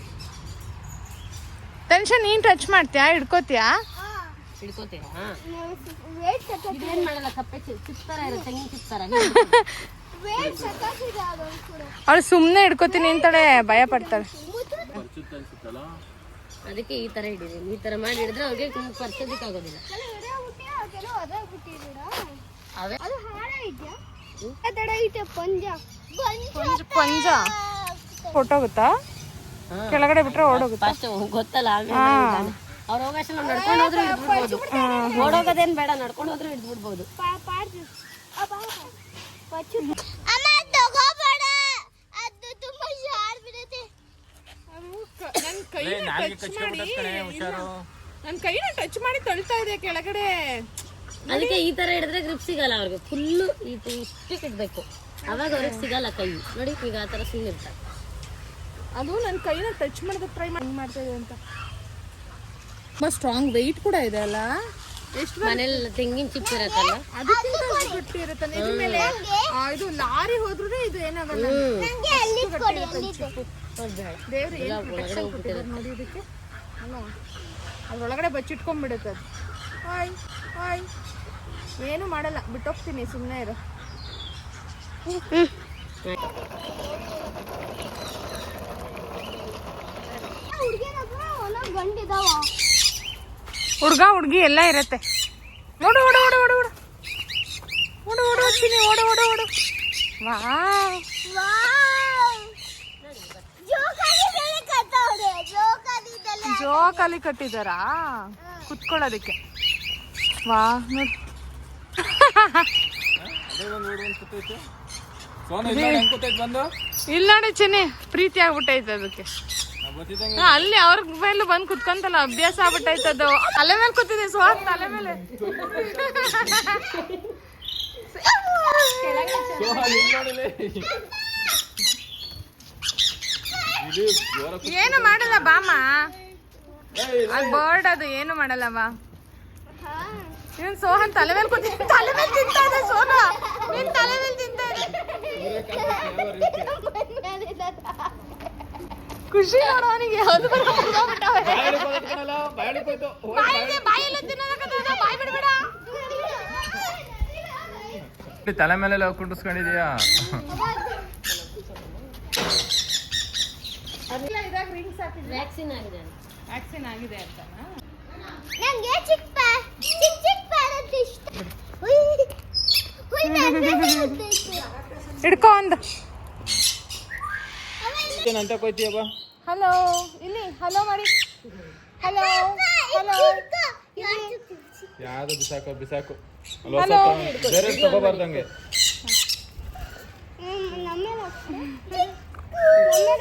ಟೆನ್ಷನ್. ನೀನ್ ಟಚ್ ಮಾಡ್ತೀಯಾ? ಹಿಡ್ಕೋತೀಯಾ? ಹಿಡ್ಕೋತೀರಾ? ಇದೇನ್ ಮಾಡಲ್ಲ, ಕಪ್ಪೆ ಚಿಪ್ ತರ ಇರುತ್ತೆ, ತೆಂಗಿನ ಚಿಪ್ ತರ. ಅವಳು ಸುಮ್ನೆ ಹಿಡ್ಕೋತೀನಿ ಅಂತಾಳೆ, ಭಯ ಪಡ್ತಾಳೆ. ಅದಕ್ಕೆ ಈ ತರ ಹಿಡಿದೀನಿ. ಈ ತರ ಮಾಡಿ ಹಿಡಿದ್ರೆ ಅವ್ರಿಗೆ ಪರ್ಸೋದಕ್ಕಾಗೋದಿಲ್ಲ. ಪಂಜ ಹೊಟ್ಟೋಗುತ್ತಾ? ಕೆಳಗಡೆ ಬಿಟ್ರೆ ಓಡೋಗುತ್ತಾ? ಫಸ್ಟ್ ಗೊತ್ತಲ್ಲ, ಅವ್ರ ಹೋಗಷ್ಟು ನಾವು ನಡ್ಕೊಂಡು ಹೋದ್ರು ಹಿಡಿದ್ಬಿಡ್ಬೋದು. ಓಡೋಗೋದೇನ್ ಬೇಡ, ನಡ್ಕೊಂಡು ಹೋದ್ರು ಹಿಡಿದ್ಬಿಡ್ಬೋದು. ನನ್ ಕೈನ ಟಚ್ ಮಾಡಿ ತಳ್ತಾ ಇದೆ ಕೆಳಗಡೆ. ಅದಕ್ಕೆ ಈ ತರ ಹಿಡಿದ್ರೆ ಗ್ರಿಪ್ ಸಿಗಲ್ಲ ಅವ್ರಿಗೆ. ಫುಲ್ಲು ಇಷ್ಟಕ್ಕೆ ಇಡ್ಬೇಕು, ಅವಾಗ ಅವ್ರಿಗೆ ಸಿಗಲ್ಲ ಕೈ. ನೋಡಿ ಈಗ ಆ ತರ ಸುಮ್ಮನೆ ಇರ್ತಾರೆ. ಅದು ನನ್ನ ಕೈನ ಟಚ್ ಮಾಡೋದಕ್ಕೆ ಟ್ರೈ ಮಾಡ್ತಾ ಇದೆ ಅಂತ. ತುಂಬಾ ಸ್ಟ್ರಾಂಗ್ ವೆಯ್ಟ್ ಕೂಡ ಇದೆ ಅಲ್ಲ. ಎಷ್ಟು ಮನೇಲಿ ತೆಂಗಿನ ಚಿಪ್ ಇರತ್ತಲ್ಲ, ಅದಕ್ಕಿಂತ ಗಟ್ಟಿ ಇರುತ್ತೆ. ಇದ್ರ ಮೇಲೆ ಇದು ಲಾರಿ ಹೋದ್ರೂ ಇದು ಏನಾಗಲ್ಲ. ದೇವ್ರು ಏನು ಪ್ರೊಟೆಕ್ಷನ್ ಕೊಟ್ಟಿದ್ದಾರೆ ನೋಡಿ ಇದಕ್ಕೆ. ಅಲ್ಲ, ಅದ್ರೊಳಗಡೆ ಬಚ್ಚಿಟ್ಕೊಂಡ್ಬಿಡುತ್ತೆ ಅದು. ಹಾಯ್ ಏನು ಮಾಡಲ್ಲ, ಬಿಟ್ಟೋಗ್ತೀನಿ, ಸುಮ್ಮನೆ ಇರು. ಹುಡ್ಗ ಹುಡ್ಗಿ ಎಲ್ಲ ಇರತ್ತೆ. ಓಡು ಓಡು ಓಡು ಓಡು ಓಡು ಓಡು ಓಡು ಹಚ್ಚಿನಿ, ಓಡು ಓಡು ಓಡು. ಜೋಕಾಲಿ ಕಟ್ಟಿದಾರಾ ಕುತ್ಕೊಳ್ಳೋದಕ್ಕೆ? ವಾ ನೋಡಿ. ಇಲ್ಲ ನೋಡಿ ಚಿನ್ನಿ, ಪ್ರೀತಿ ಆಗ್ಬಿಟ್ಟೈತೆ ಅದಕ್ಕೆ. ಅಲ್ಲಿ ಅವ್ರ ಮೇಲೂ ಬಂದು ಕುತ್ಕೊಂತಲ್ಲ, ಅಭ್ಯಾಸ ಆಗ್ಬಿಟ್ಟೈತದು. ತಲೆ ಮೇಲೆ ಕೂತಿದೆ ಸ್ವಾತ್, ತಲೆ ಮೇಲೆ. ಏನು ಮಾಡಲ್ಲ ಬಾಮ, ಬರ್ಡ್ ಅದು ಏನು ಮಾಡಲ್ಲ ಬಾ. ಇವನ್ ಸೋಹನ್ ತಲೆ ಮೇಲೆ ಕೂತಿ, ತಲೆ ಮೇಲೆ ತಿಂತಾ ಇದೆ ಸೋನ, ನಿನ್ ತಲೆ ಮೇಲೆ ತಿಂತಾ ಇದೆ. ಖುಷಿ ನೋಡು ಅವನಿಗೆ. ಯಾವ್ದು ತಲೆ ಮೇಲೆ ಕುಂಡಿಸ್ಕೊಂಡಿದ್ಯಾ? ವ್ಯಾಕ್ಸಿನ್ ಆಗಿದೆ. ವ್ಯಾಕ್ಸಿನ್ ಆಗಿದೆ ಅಂತ ನಂಗೆ ಚಿಕ್ಕ ಪ್ಯಾರೆಟ್ ಇಷ್ಟ. ಹಿಡ್ಕೊ ಒಂದು. ಅಂತ ಕೊಯ್ತೀಯಪ್ಪ. ಹಲೋ, ಇಲ್ಲಿ ಹಲೋ ಮಾಡಿ. Hello hello. ಯಾವ್ದು ಬಿಸಾಕು ಅಲ್ವಾ ಸ್ವಲ್ಪ ಬೇರೆ ತಗೋಬಾರ್ದಂಗೆ.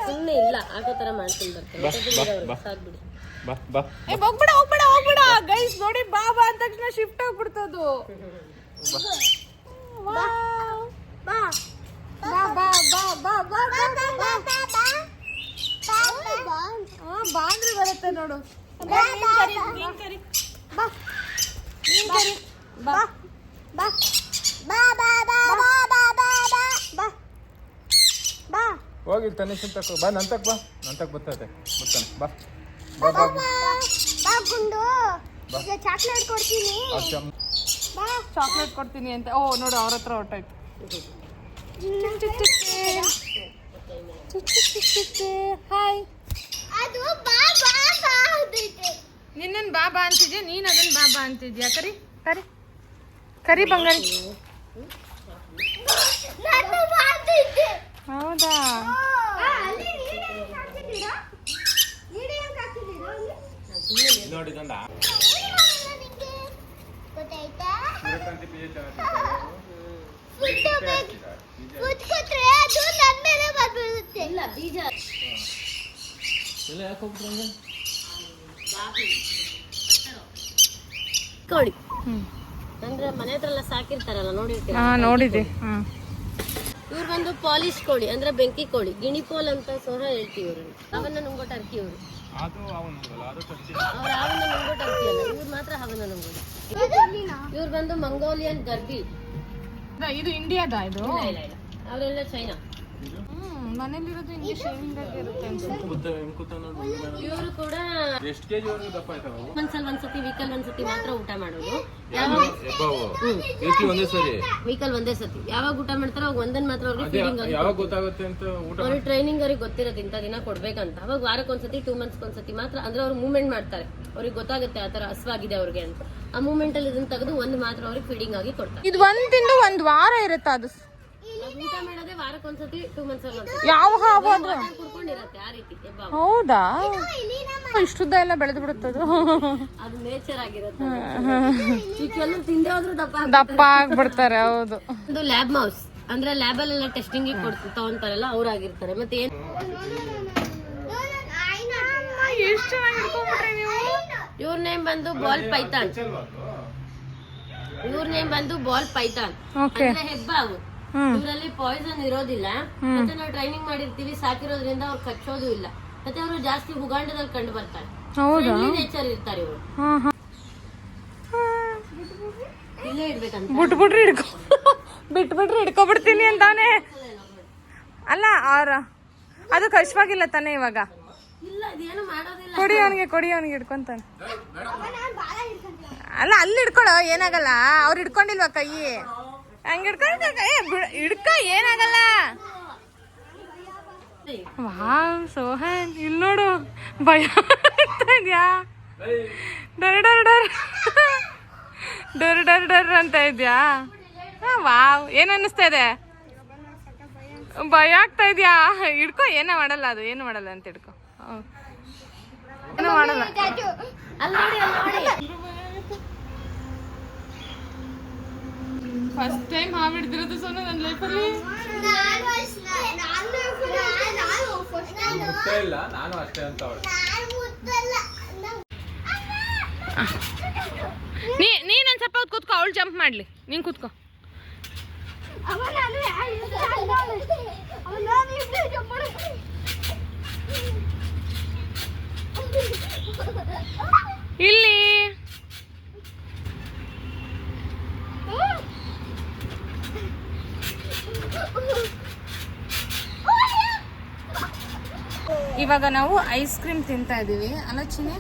ಸುಮ್ಮನೆ ಇಲ್ಲ ಆಗೋ ತರ ಮಾಡ್ತೀನಿ ಬರ್ತಾರೆ ಸಾಕ್ಬಿಡಿ. ಬಾ ಹೋಗ್ಬೇಡ ಗೈಸ್ ನೋಡಿ ಬಾಬಾ ಅಂದ ತಕ್ಷಣ ಶಿಫ್ಟ್ ಆಗ್ಬಿಡ್ತದು. ಬಾಂದ್ರೆ ಬರುತ್ತೆ ನೋಡು. ಹೋಗಿ ತನಿಷ್ ತಕೋ ಬಾ. ನಂತಕ್ ಬರ್ತಾನೆ ಬಾ. ಚಾಕ್ಲೇಟ್ ಕೊಡ್ತೀನಿ. ಚಾಕ್ಲೇಟ್ ಕೊಡ್ತೀನಿ ಅಂತ. ಓ ನೋಡು ಅವ್ರ ಹತ್ರ ಹೊರಟಾಯ್ತು. ಹಾಯ್. ಅದು ಬಾಬಾ ಬಾವುದಿದೆ. ನಿನ್ನನ್ ಬಾಬಾ ಅಂತಿದ್ಯಾ, ನೀನ್ ಅದನ್ನ ಬಾಬಾ ಅಂತಿದ್ಯಾ? ಕರಿ ಬಂಗಾರಿ. ನನ್ನ ಬಾವುದಿದೆ. ಹೌದಾ? ಅಲ್ಲಿ ನೀಡಿ ಹಾಕಿದ್ದೀರಾ? ನೀಡಿ ಹಾಕಿದ್ದೀರಾ? ನೋಡಿ ತಂದ ನಿಮಗೆ ಗೊತ್ತಾಯ್ತಾ? ಸೂರ್ಯಕಾಂತಿ ಬೀಜ ಫುಡ್ ಕೊಟ್ರೆ ಅದು ನನ್ನ ಮೇಲೆ ಬಂದ್ಬಿಡುತ್ತೆ. ಇಲ್ಲ ಬೀಜ ಎಲ್ಲ ಯಾಕೆ ಹೋಗ್ಬಿಟ್ರಂಗೆ? ಕೋಳಿ ಅಂದ್ರೆ ಮನೆ ಹತ್ರ ಎಲ್ಲ ಸಾಕಿರ್ತಾರಲ್ಲ ನೋಡಿರ್ತೀರ. ನೋಡಿದ್ದೆ. ಇವ್ರು ಬಂದು ಪಾಲಿಶ್ ಕೋಳಿ ಅಂದ್ರೆ ಬೆಂಕಿ ಕೋಳಿ, ಗಿಣಿಪೋಲ್ ಅಂತ ಸಹ ಹೇಳ್ತೀವಿ ಇವ್ರನ್ನ. ಅವನ್ನ ನುಂಗೋ ಟರ್ಕಿ ಇವರು. ಅದು ಅವನಲ್ಲ, ಅದು ತರ್ತಿ. ಅವ್ರ ಅವನ್ನ ನುಂಗೋ ಟರ್ಕಿ ಅಲ್ಲ, ಇವ್ರು ಮಾತ್ರ ಅವನ್ನ ನುಂಗೋದು. ಇವ್ರು ಬಂದು ಮಂಗೋಲಿಯನ್ ಗರ್ಬಿ. ಇದು ಇಂಡಿಯಾದ ಇದು? ಇಲ್ಲ ಅವರೆಲ್ಲ ಚೈನಾ. ಮನೇಲಿರೋದು ಹಿಂಗೆ ಶೇವಿಂಗ್ ಆಗಿ ಇರುತ್ತೆ ಅನ್ಸುತ್ತೆ. ಇವರು ಕೂಡ ಎಷ್ಟು ಕೆಜಿ ವರೆಗೂ ದಪ್ಪ ಆಯ್ತಾವ? ಒಂದ್ಸತಿ ವೀಕಲ್ ಒಂದ್ಸತಿ ಮಾತ್ರ ಊಟ ಮಾಡೋದು. ಒಂದೇ ಸರಿ ವೀಕಲ್ ಒಂದೇ ಸತಿ ಯಾವಾಗ ಊಟ ಮಾಡ್ತಾರೋ ಅವಾಗ ಒಂದನ್ ಮಾತ್ರ ಅವ್ರಿಗೆ ಫೀಡಿಂಗ್ ಆಗಿ ಯಾವಾಗ ಗೊತ್ತಾಗುತ್ತೆ ಅಂತ ಊಟ ಅವ್ರಿಗೆ ಟ್ರೈನಿಂಗ್ ಅವ್ರಿಗೆ ಗೊತ್ತಿರುತ್ತೆ ಇಂಥ ದಿನ ಕೊಡ್ಬೇಕಂತ. ಅವಾಗ ವಾರಕ್ಕೊಂದ್ಸತಿ 2 months ಒಂದ್ಸತಿ ಮಾತ್ರ ಅಂದ್ರೆ ಅವ್ರು ಮೂವ್ಮೆಂಟ್ ಮಾಡ್ತಾರೆ. ಅವ್ರಿಗೆ ಗೊತ್ತಾಗುತ್ತೆ ಆತರ ಹಸ್ವಾಗಿದೆ ಅವ್ರಿಗೆ ಅಂತ. ಆ ಮೂವ್ಮೆಂಟ್ ಅಲ್ಲಿ ಇದನ್ನ ತೆಗೆದು ಒಂದು ಮಾತ್ರ ಅವ್ರಿಗೆ ಫೀಡಿಂಗ್ ಆಗಿ ಕೊಡ್ತಾರೆ. ಇದು ಒಂದ್ ತಿಂದು ಒಂದ್ ವಾರ ಇರುತ್ತೆ. ಅದು ಊಟ ಮಾಡೋದೇ ವಾರಕ್ಕೊಂದ್ಸತಿ 2 months ಅಲ್ಲಿ ಯಾವ ಹಾವು ಅದು? ಕುಡ್ಕೊಂಡಿರತ್ತೆ ಆ ರೀತಿ ಹೆಬ್ಬಾವು. ಹೌದಾ? ಇಷ್ಟುದ್ದ ಎಲ್ಲ ಬೆಳೆದು ಬಿಡುತ್ತದು. ಅದು ನೇಚರ್ ಆಗಿರುತ್ತೆ. ಈ ಕೆಲವು ತಿಂದೆ ಹೋದ್ರು ದಪ್ಪ ಆಗ್ಬಿಡ್ತಾರೆ. ಹೌದು. ಒಂದು ಲ್ಯಾಬ್ ಮೌಸ್ ಅಂದ್ರೆ ಲ್ಯಾಬ್ ಅಲ್ಲೆಲ್ಲ ಟೆಸ್ಟಿಂಗ್ ತಗೊಂತಾರಲ್ಲ ಅವ್ರಾಗಿರ್ತಾರೆ. ಮತ್ತೆ ಏನ್ ಎಷ್ಟು ಚೆನ್ನಾಗಿ ಹಿಡ್ಕೊಂಡ್ಬಿಟ್ರೆ ನೀವು. ಇವ್ರ ನೇಮ್ ಬಂದು ಬಾಲ್ ಪೈಥಾನ್. ಇವ್ರ ನೇಮ್ ಬಂದು ಬಾಲ್ ಪೈಥಾನ್ ಅಂದ್ರೆ ಹೆಬ್ಬಾವು. ಇವರಲ್ಲಿ ಪಾಯ್ಸನ್ ಇರೋದಿಲ್ಲ. ಮತ್ತೆ ನಾವು ಟ್ರೈನಿಂಗ್ ಮಾಡಿರ್ತೀವಿ, ಸಾಕಿರೋದ್ರಿಂದ ಅವ್ರು ಕಚ್ಚೋದು ಇಲ್ಲ. ಮತ್ತೆ ಅವರು ಜಾಸ್ತಿ ಹುಗಾಂಡದಲ್ಲಿ ಕಂಡು ಬರ್ತಾರೆ. ನೇಚರ್ ಇರ್ತಾರೆ ಇವರು. ಇಲ್ಲೇ ಇಡ್ಬೇಕಂತ ಬಿಟ್ಬಿಟ್ರೆ ಹಿಡ್ಕೊಬಿಡ್ತೀನಿ ಅಂತಾನೆ. ಅಲ್ಲ ಅವ್ರ ಅದು ಕಷ್ಟವಾಗಿಲ್ಲ ತಾನೇ ಇವಾಗ? ಇಲ್ಲ ಇದೇನು ಮಾಡೋದಿಲ್ಲ. ಕೊಡಿ ಅವನಿಗೆ ಹಿಡ್ಕೊಂತಾನೆ. ಅಲ್ಲ ಅಲ್ಲಿ ಹಿಡ್ಕೊಳ ಏನಾಗಲ್ಲ. ಅವ್ರು ಹಿಡ್ಕೊಂಡಿಲ್ವಾ ಕೈ? ಹಂಗ ಹಿಡ್ಕ ಏನಾಗಲ್ಲ. ವಾವ್ ಸೋಹನ್ ಇಲ್ಲಿ ನೋಡು ಭಯ ಇದ್ಯಾ? ಡರ್ ಡರ್ ಡರ್ ಡರ್ ಡರ್ ಡರ್ ಅಂತ ಇದ್ಯಾ? ವಾವ್ ಏನ್ ಅನ್ನಿಸ್ತಾ ಇದೆ? ಭಯ ಆಗ್ತಾ ಇದ್ಯಾ? ಹಿಡ್ಕೊ. ಏನು ಮಾಡಲ್ಲ ಅದು, ಏನು ಮಾಡಲ್ಲ ಅಂತ ಹಿಡ್ಕೊ. ಏನು ಮಾಡಲ್ಲ. ಫಸ್ಟ್ ಟೈಮ್ ಹಾವು ಹಿಡ್ದಿರೋದು ಸೋನು ನನ್ನ ಲೈಫಲ್ಲಿ. ನಾನು ಅಷ್ಟೇ ಅಂತ ನೀನೊಂದು ಸ್ವಲ್ಪ ಹೊತ್ತು ಕೂತ್ಕೋ, ಅವಳು ಜಂಪ್ ಮಾಡ್ಲಿ, ನೀನ್ ಕೂತ್ಕೋ. ಇಲ್ಲಿ ಇವಾಗ ನಾವು ಐಸ್ ಕ್ರೀಮ್ ತಿಂತಾ ಇದೀವಿ ಅಲ್ಲ ಚಿನಿ?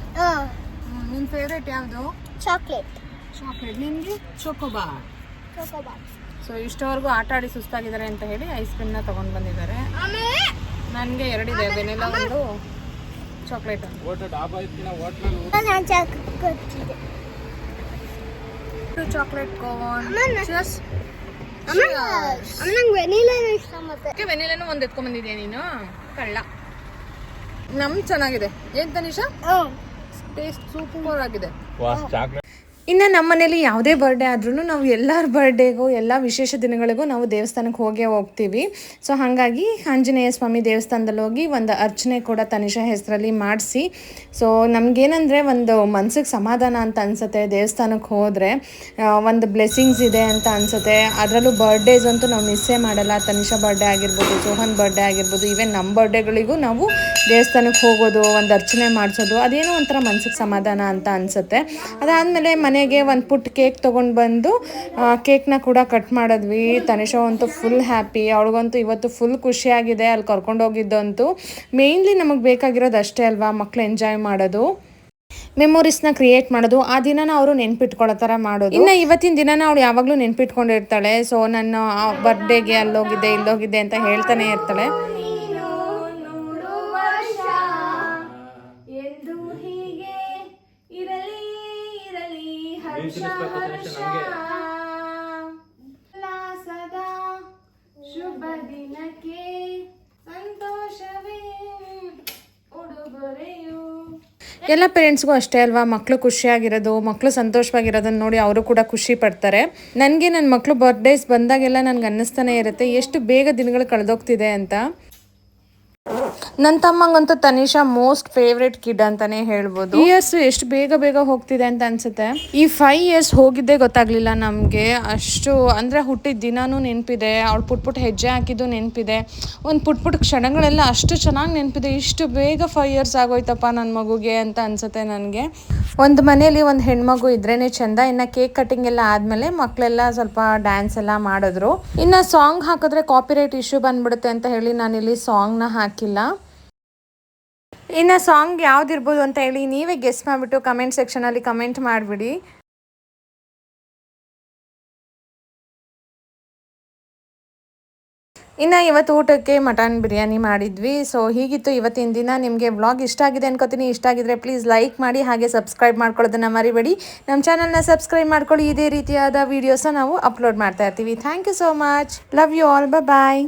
ನಿನ್ ಫೇವ್ರೇಟ್ ಯಾವುದು? ಚಾಕ್ಲೇಟ್. ನಿನ್ಗೆ ಚೋಕೋಬಾರ್. ಸೊ ಇಷ್ಟವರೆಗೂ ಆಟ ಆಡಿ ಸುಸ್ತಾಗಿದ್ದಾರೆ ಅಂತ ಹೇಳಿ ಐಸ್ ಕ್ರೀಮ್ನ ತಗೊಂಡ್ ಬಂದಿದ್ದಾರೆ. ನನಗೆ 2 ಇದೆ, ವೆನಿಲಾ ಒಂದು, ಚಾಕ್ಲೇಟ್ ಒಂದು. Chocolate cone. ವೆನಿಲಾನು ಒಂದು ಎತ್ಕೊಂಡ್ ಬಂದಿದ್ಯಾ ನೀನು? ಕಳ್ಳ. ಚೆನ್ನಾಗಿದೆ. ಏನ್ ತನಿಷಾ? ಟೇಸ್ಟ್ ಸೂಪರ್ ಆಗಿದೆ. ಇನ್ನು ನಮ್ಮ ಮನೇಲಿ ಯಾವುದೇ ಬರ್ಡೇ ಆದ್ರೂ ನಾವು ಎಲ್ಲರ ಬರ್ಡೇಗೂ ಎಲ್ಲ ವಿಶೇಷ ದಿನಗಳಿಗೂ ನಾವು ದೇವಸ್ಥಾನಕ್ಕೆ ಹೋಗ್ತೀವಿ. ಸೊ ಹಾಗಾಗಿ ಆಂಜನೇಯ ಸ್ವಾಮಿ ದೇವಸ್ಥಾನದಲ್ಲಿ ಹೋಗಿ ಒಂದು ಅರ್ಚನೆ ಕೂಡ ತನಿಷಾ ಹೆಸರಲ್ಲಿ ಮಾಡಿಸಿ, ಸೊ ನಮಗೇನಂದರೆ ಒಂದು ಮನ್ಸಿಗೆ ಸಮಾಧಾನ ಅಂತ ಅನಿಸುತ್ತೆ. ದೇವಸ್ಥಾನಕ್ಕೆ ಹೋದರೆ ಒಂದು ಬ್ಲೆಸ್ಸಿಂಗ್ಸ್ ಇದೆ ಅಂತ ಅನಿಸುತ್ತೆ. ಅದರಲ್ಲೂ ಬರ್ಡೇಸ್ ಅಂತೂ ನಾವು ಮಿಸ್ಸೇ ಮಾಡಲ್ಲ. ತನಿಷಾ ಬರ್ಡೇ ಆಗಿರ್ಬೋದು, ಸೋಹನ್ ಬರ್ಡೇ ಆಗಿರ್ಬೋದು, ಈವನ್ ನಮ್ಮ ಬರ್ಡೇಗಳಿಗೂ ನಾವು ದೇವಸ್ಥಾನಕ್ಕೆ ಹೋಗೋದು, ಒಂದು ಅರ್ಚನೆ ಮಾಡಿಸೋದು, ಅದೇನೋ ಒಂಥರ ಮನ್ಸಿಗೆ ಸಮಾಧಾನ ಅಂತ ಅನಿಸುತ್ತೆ. ಅದಾದಮೇಲೆ ಮನೆಗೆ ಒಂದು ಪುಟ್ಟ ಕೇಕ್ ತೊಗೊಂಡು ಬಂದು ಕೇಕ್ನ ಕೂಡ ಕಟ್ ಮಾಡಿದ್ವಿ. ತನಿಷಾ ಅಂತೂ ಫುಲ್ ಹ್ಯಾಪಿ, ಅವಳಿಗಂತೂ ಇವತ್ತು ಫುಲ್ ಖುಷಿಯಾಗಿದೆ ಅಲ್ಲಿ ಕರ್ಕೊಂಡೋಗಿದ್ದಂತೂ. ಮೇಯ್ನ್ಲಿ ನಮಗೆ ಬೇಕಾಗಿರೋದು ಅಷ್ಟೇ ಅಲ್ವಾ, ಮಕ್ಕಳು ಎಂಜಾಯ್ ಮಾಡೋದು, ಮೆಮೊರೀಸ್ನ ಕ್ರಿಯೇಟ್ ಮಾಡೋದು, ಆ ದಿನನ ಅವರು ನೆನ್ಪಿಟ್ಕೊಳ್ಳೋ ಥರ ಮಾಡೋದು. ಇನ್ನು ಇವತ್ತಿನ ದಿನನ ಅವಳು ಯಾವಾಗಲೂ ನೆನ್ಪಿಟ್ಕೊಂಡಿರ್ತಾಳೆ. ಸೊ ನನ್ನ ಬರ್ಡೇಗೆ ಅಲ್ಲೋಗಿದ್ದೆ ಇಲ್ಲೋಗಿದ್ದೆ ಅಂತ ಹೇಳ್ತಾನೆ ಇರ್ತಾಳೆ. ಶುಭ ದಿನಕ್ಕೆ ಸಂತೋಷವೇ ಉಡುಗೊರೆಯು. ಎಲ್ಲ ಪೇರೆಂಟ್ಸ್ಗೂ ಅಷ್ಟೇ ಅಲ್ವಾ, ಮಕ್ಕಳು ಖುಷಿಯಾಗಿರೋದು, ಮಕ್ಕಳು ಸಂತೋಷವಾಗಿರೋದನ್ನ ನೋಡಿ ಅವರು ಕೂಡ ಖುಷಿ ಪಡ್ತಾರೆ. ನನಗೆ ನನ್ನ ಮಕ್ಕಳು ಬರ್ಡೇಸ್ ಬಂದಾಗೆಲ್ಲ ನನಗೆ ಅನ್ನಿಸ್ತಾನೆ ಇರುತ್ತೆ ಎಷ್ಟು ಬೇಗ ದಿನಗಳು ಕಳೆದೋಗ್ತಿದೆ ಅಂತ. ನನ್ನ ತಮ್ಮಂಗಂತೂ ತನಿಷಾ ಮೋಸ್ಟ್ ಫೇವ್ರೆಟ್ ಕಿಡ್ ಅಂತಾನೆ ಹೇಳ್ಬೋದು. ಇಯರ್ಸ್ ಎಷ್ಟು ಬೇಗ ಹೋಗ್ತಿದೆ ಅಂತ ಅನ್ಸುತ್ತೆ. ಈ 5 years ಹೋಗಿದ್ದೇ ಗೊತ್ತಾಗ್ಲಿಲ್ಲ ನಮಗೆ. ಅಷ್ಟು ಅಂದರೆ ಹುಟ್ಟಿದ ದಿನಾನೂ ನೆನಪಿದೆ, ಅವಳು ಪುಟ್ ಹೆಜ್ಜೆ ಹಾಕಿದ್ದು ನೆನಪಿದೆ, ಒಂದು ಪುಟ್ ಕ್ಷಣಗಳೆಲ್ಲ ಅಷ್ಟು ಚೆನ್ನಾಗಿ ನೆನಪಿದೆ. ಇಷ್ಟು ಬೇಗ 5 years ಆಗೋಯ್ತಪ್ಪ ನನ್ನ ಮಗುಗೆ ಅಂತ ಅನ್ಸುತ್ತೆ ನನಗೆ. ಒಂದು ಮನೇಲಿ ಒಂದು ಹೆಣ್ಮಗು ಇದ್ರೇನೆ ಚಂದ. ಇನ್ನು ಕೇಕ್ ಕಟ್ಟಿಂಗ್ ಎಲ್ಲ ಆದಮೇಲೆ ಮಕ್ಕಳೆಲ್ಲ ಸ್ವಲ್ಪ ಡ್ಯಾನ್ಸ್ ಎಲ್ಲ ಮಾಡಿದ್ರು. ಇನ್ನು ಸಾಂಗ್ ಹಾಕಿದ್ರೆ ಕಾಪಿರೈಟ್ ಇಶ್ಯೂ ಬಂದ್ಬಿಡುತ್ತೆ ಅಂತ ಹೇಳಿ ನಾನಿಲ್ಲಿ ಸಾಂಗ್ನ ಹಾಕಿಲ್ಲ. ಇನ್ನು ಸಾಂಗ್ ಯಾವ್ದಿರ್ಬೋದು ಅಂತ ಹೇಳಿ ನೀವೇ ಗೆಸ್ ಮಾಡಿಬಿಟ್ಟು ಕಮೆಂಟ್ ಸೆಕ್ಷನಲ್ಲಿ ಕಮೆಂಟ್ ಮಾಡಿಬಿಡಿ. ಇನ್ನು ಇವತ್ತು ಊಟಕ್ಕೆ ಮಟನ್ ಬಿರಿಯಾನಿ ಮಾಡಿದ್ವಿ. ಸೊ ಹೀಗಿತ್ತು ಇವತ್ತಿನ ದಿನ. ನಿಮಗೆ ವ್ಲಾಗ್ ಇಷ್ಟ ಆಗಿದೆ ಅನ್ಕೋತೀನಿ. ಇಷ್ಟ ಆಗಿದ್ರೆ ಪ್ಲೀಸ್ ಲೈಕ್ ಮಾಡಿ, ಹಾಗೆ ಸಬ್ಸ್ಕ್ರೈಬ್ ಮಾಡ್ಕೊಳ್ಳೋದನ್ನು ಮರಿಬೇಡಿ. ನಮ್ಮ ಚಾನಲ್ನ ಸಬ್ಸ್ಕ್ರೈಬ್ ಮಾಡ್ಕೊಳ್ಳಿ. ಇದೇ ರೀತಿಯಾದ ವೀಡಿಯೋಸ್ನ ನಾವು ಅಪ್ಲೋಡ್ ಮಾಡ್ತಾ ಇರ್ತೀವಿ. Thank you so much. Love you all. Bye.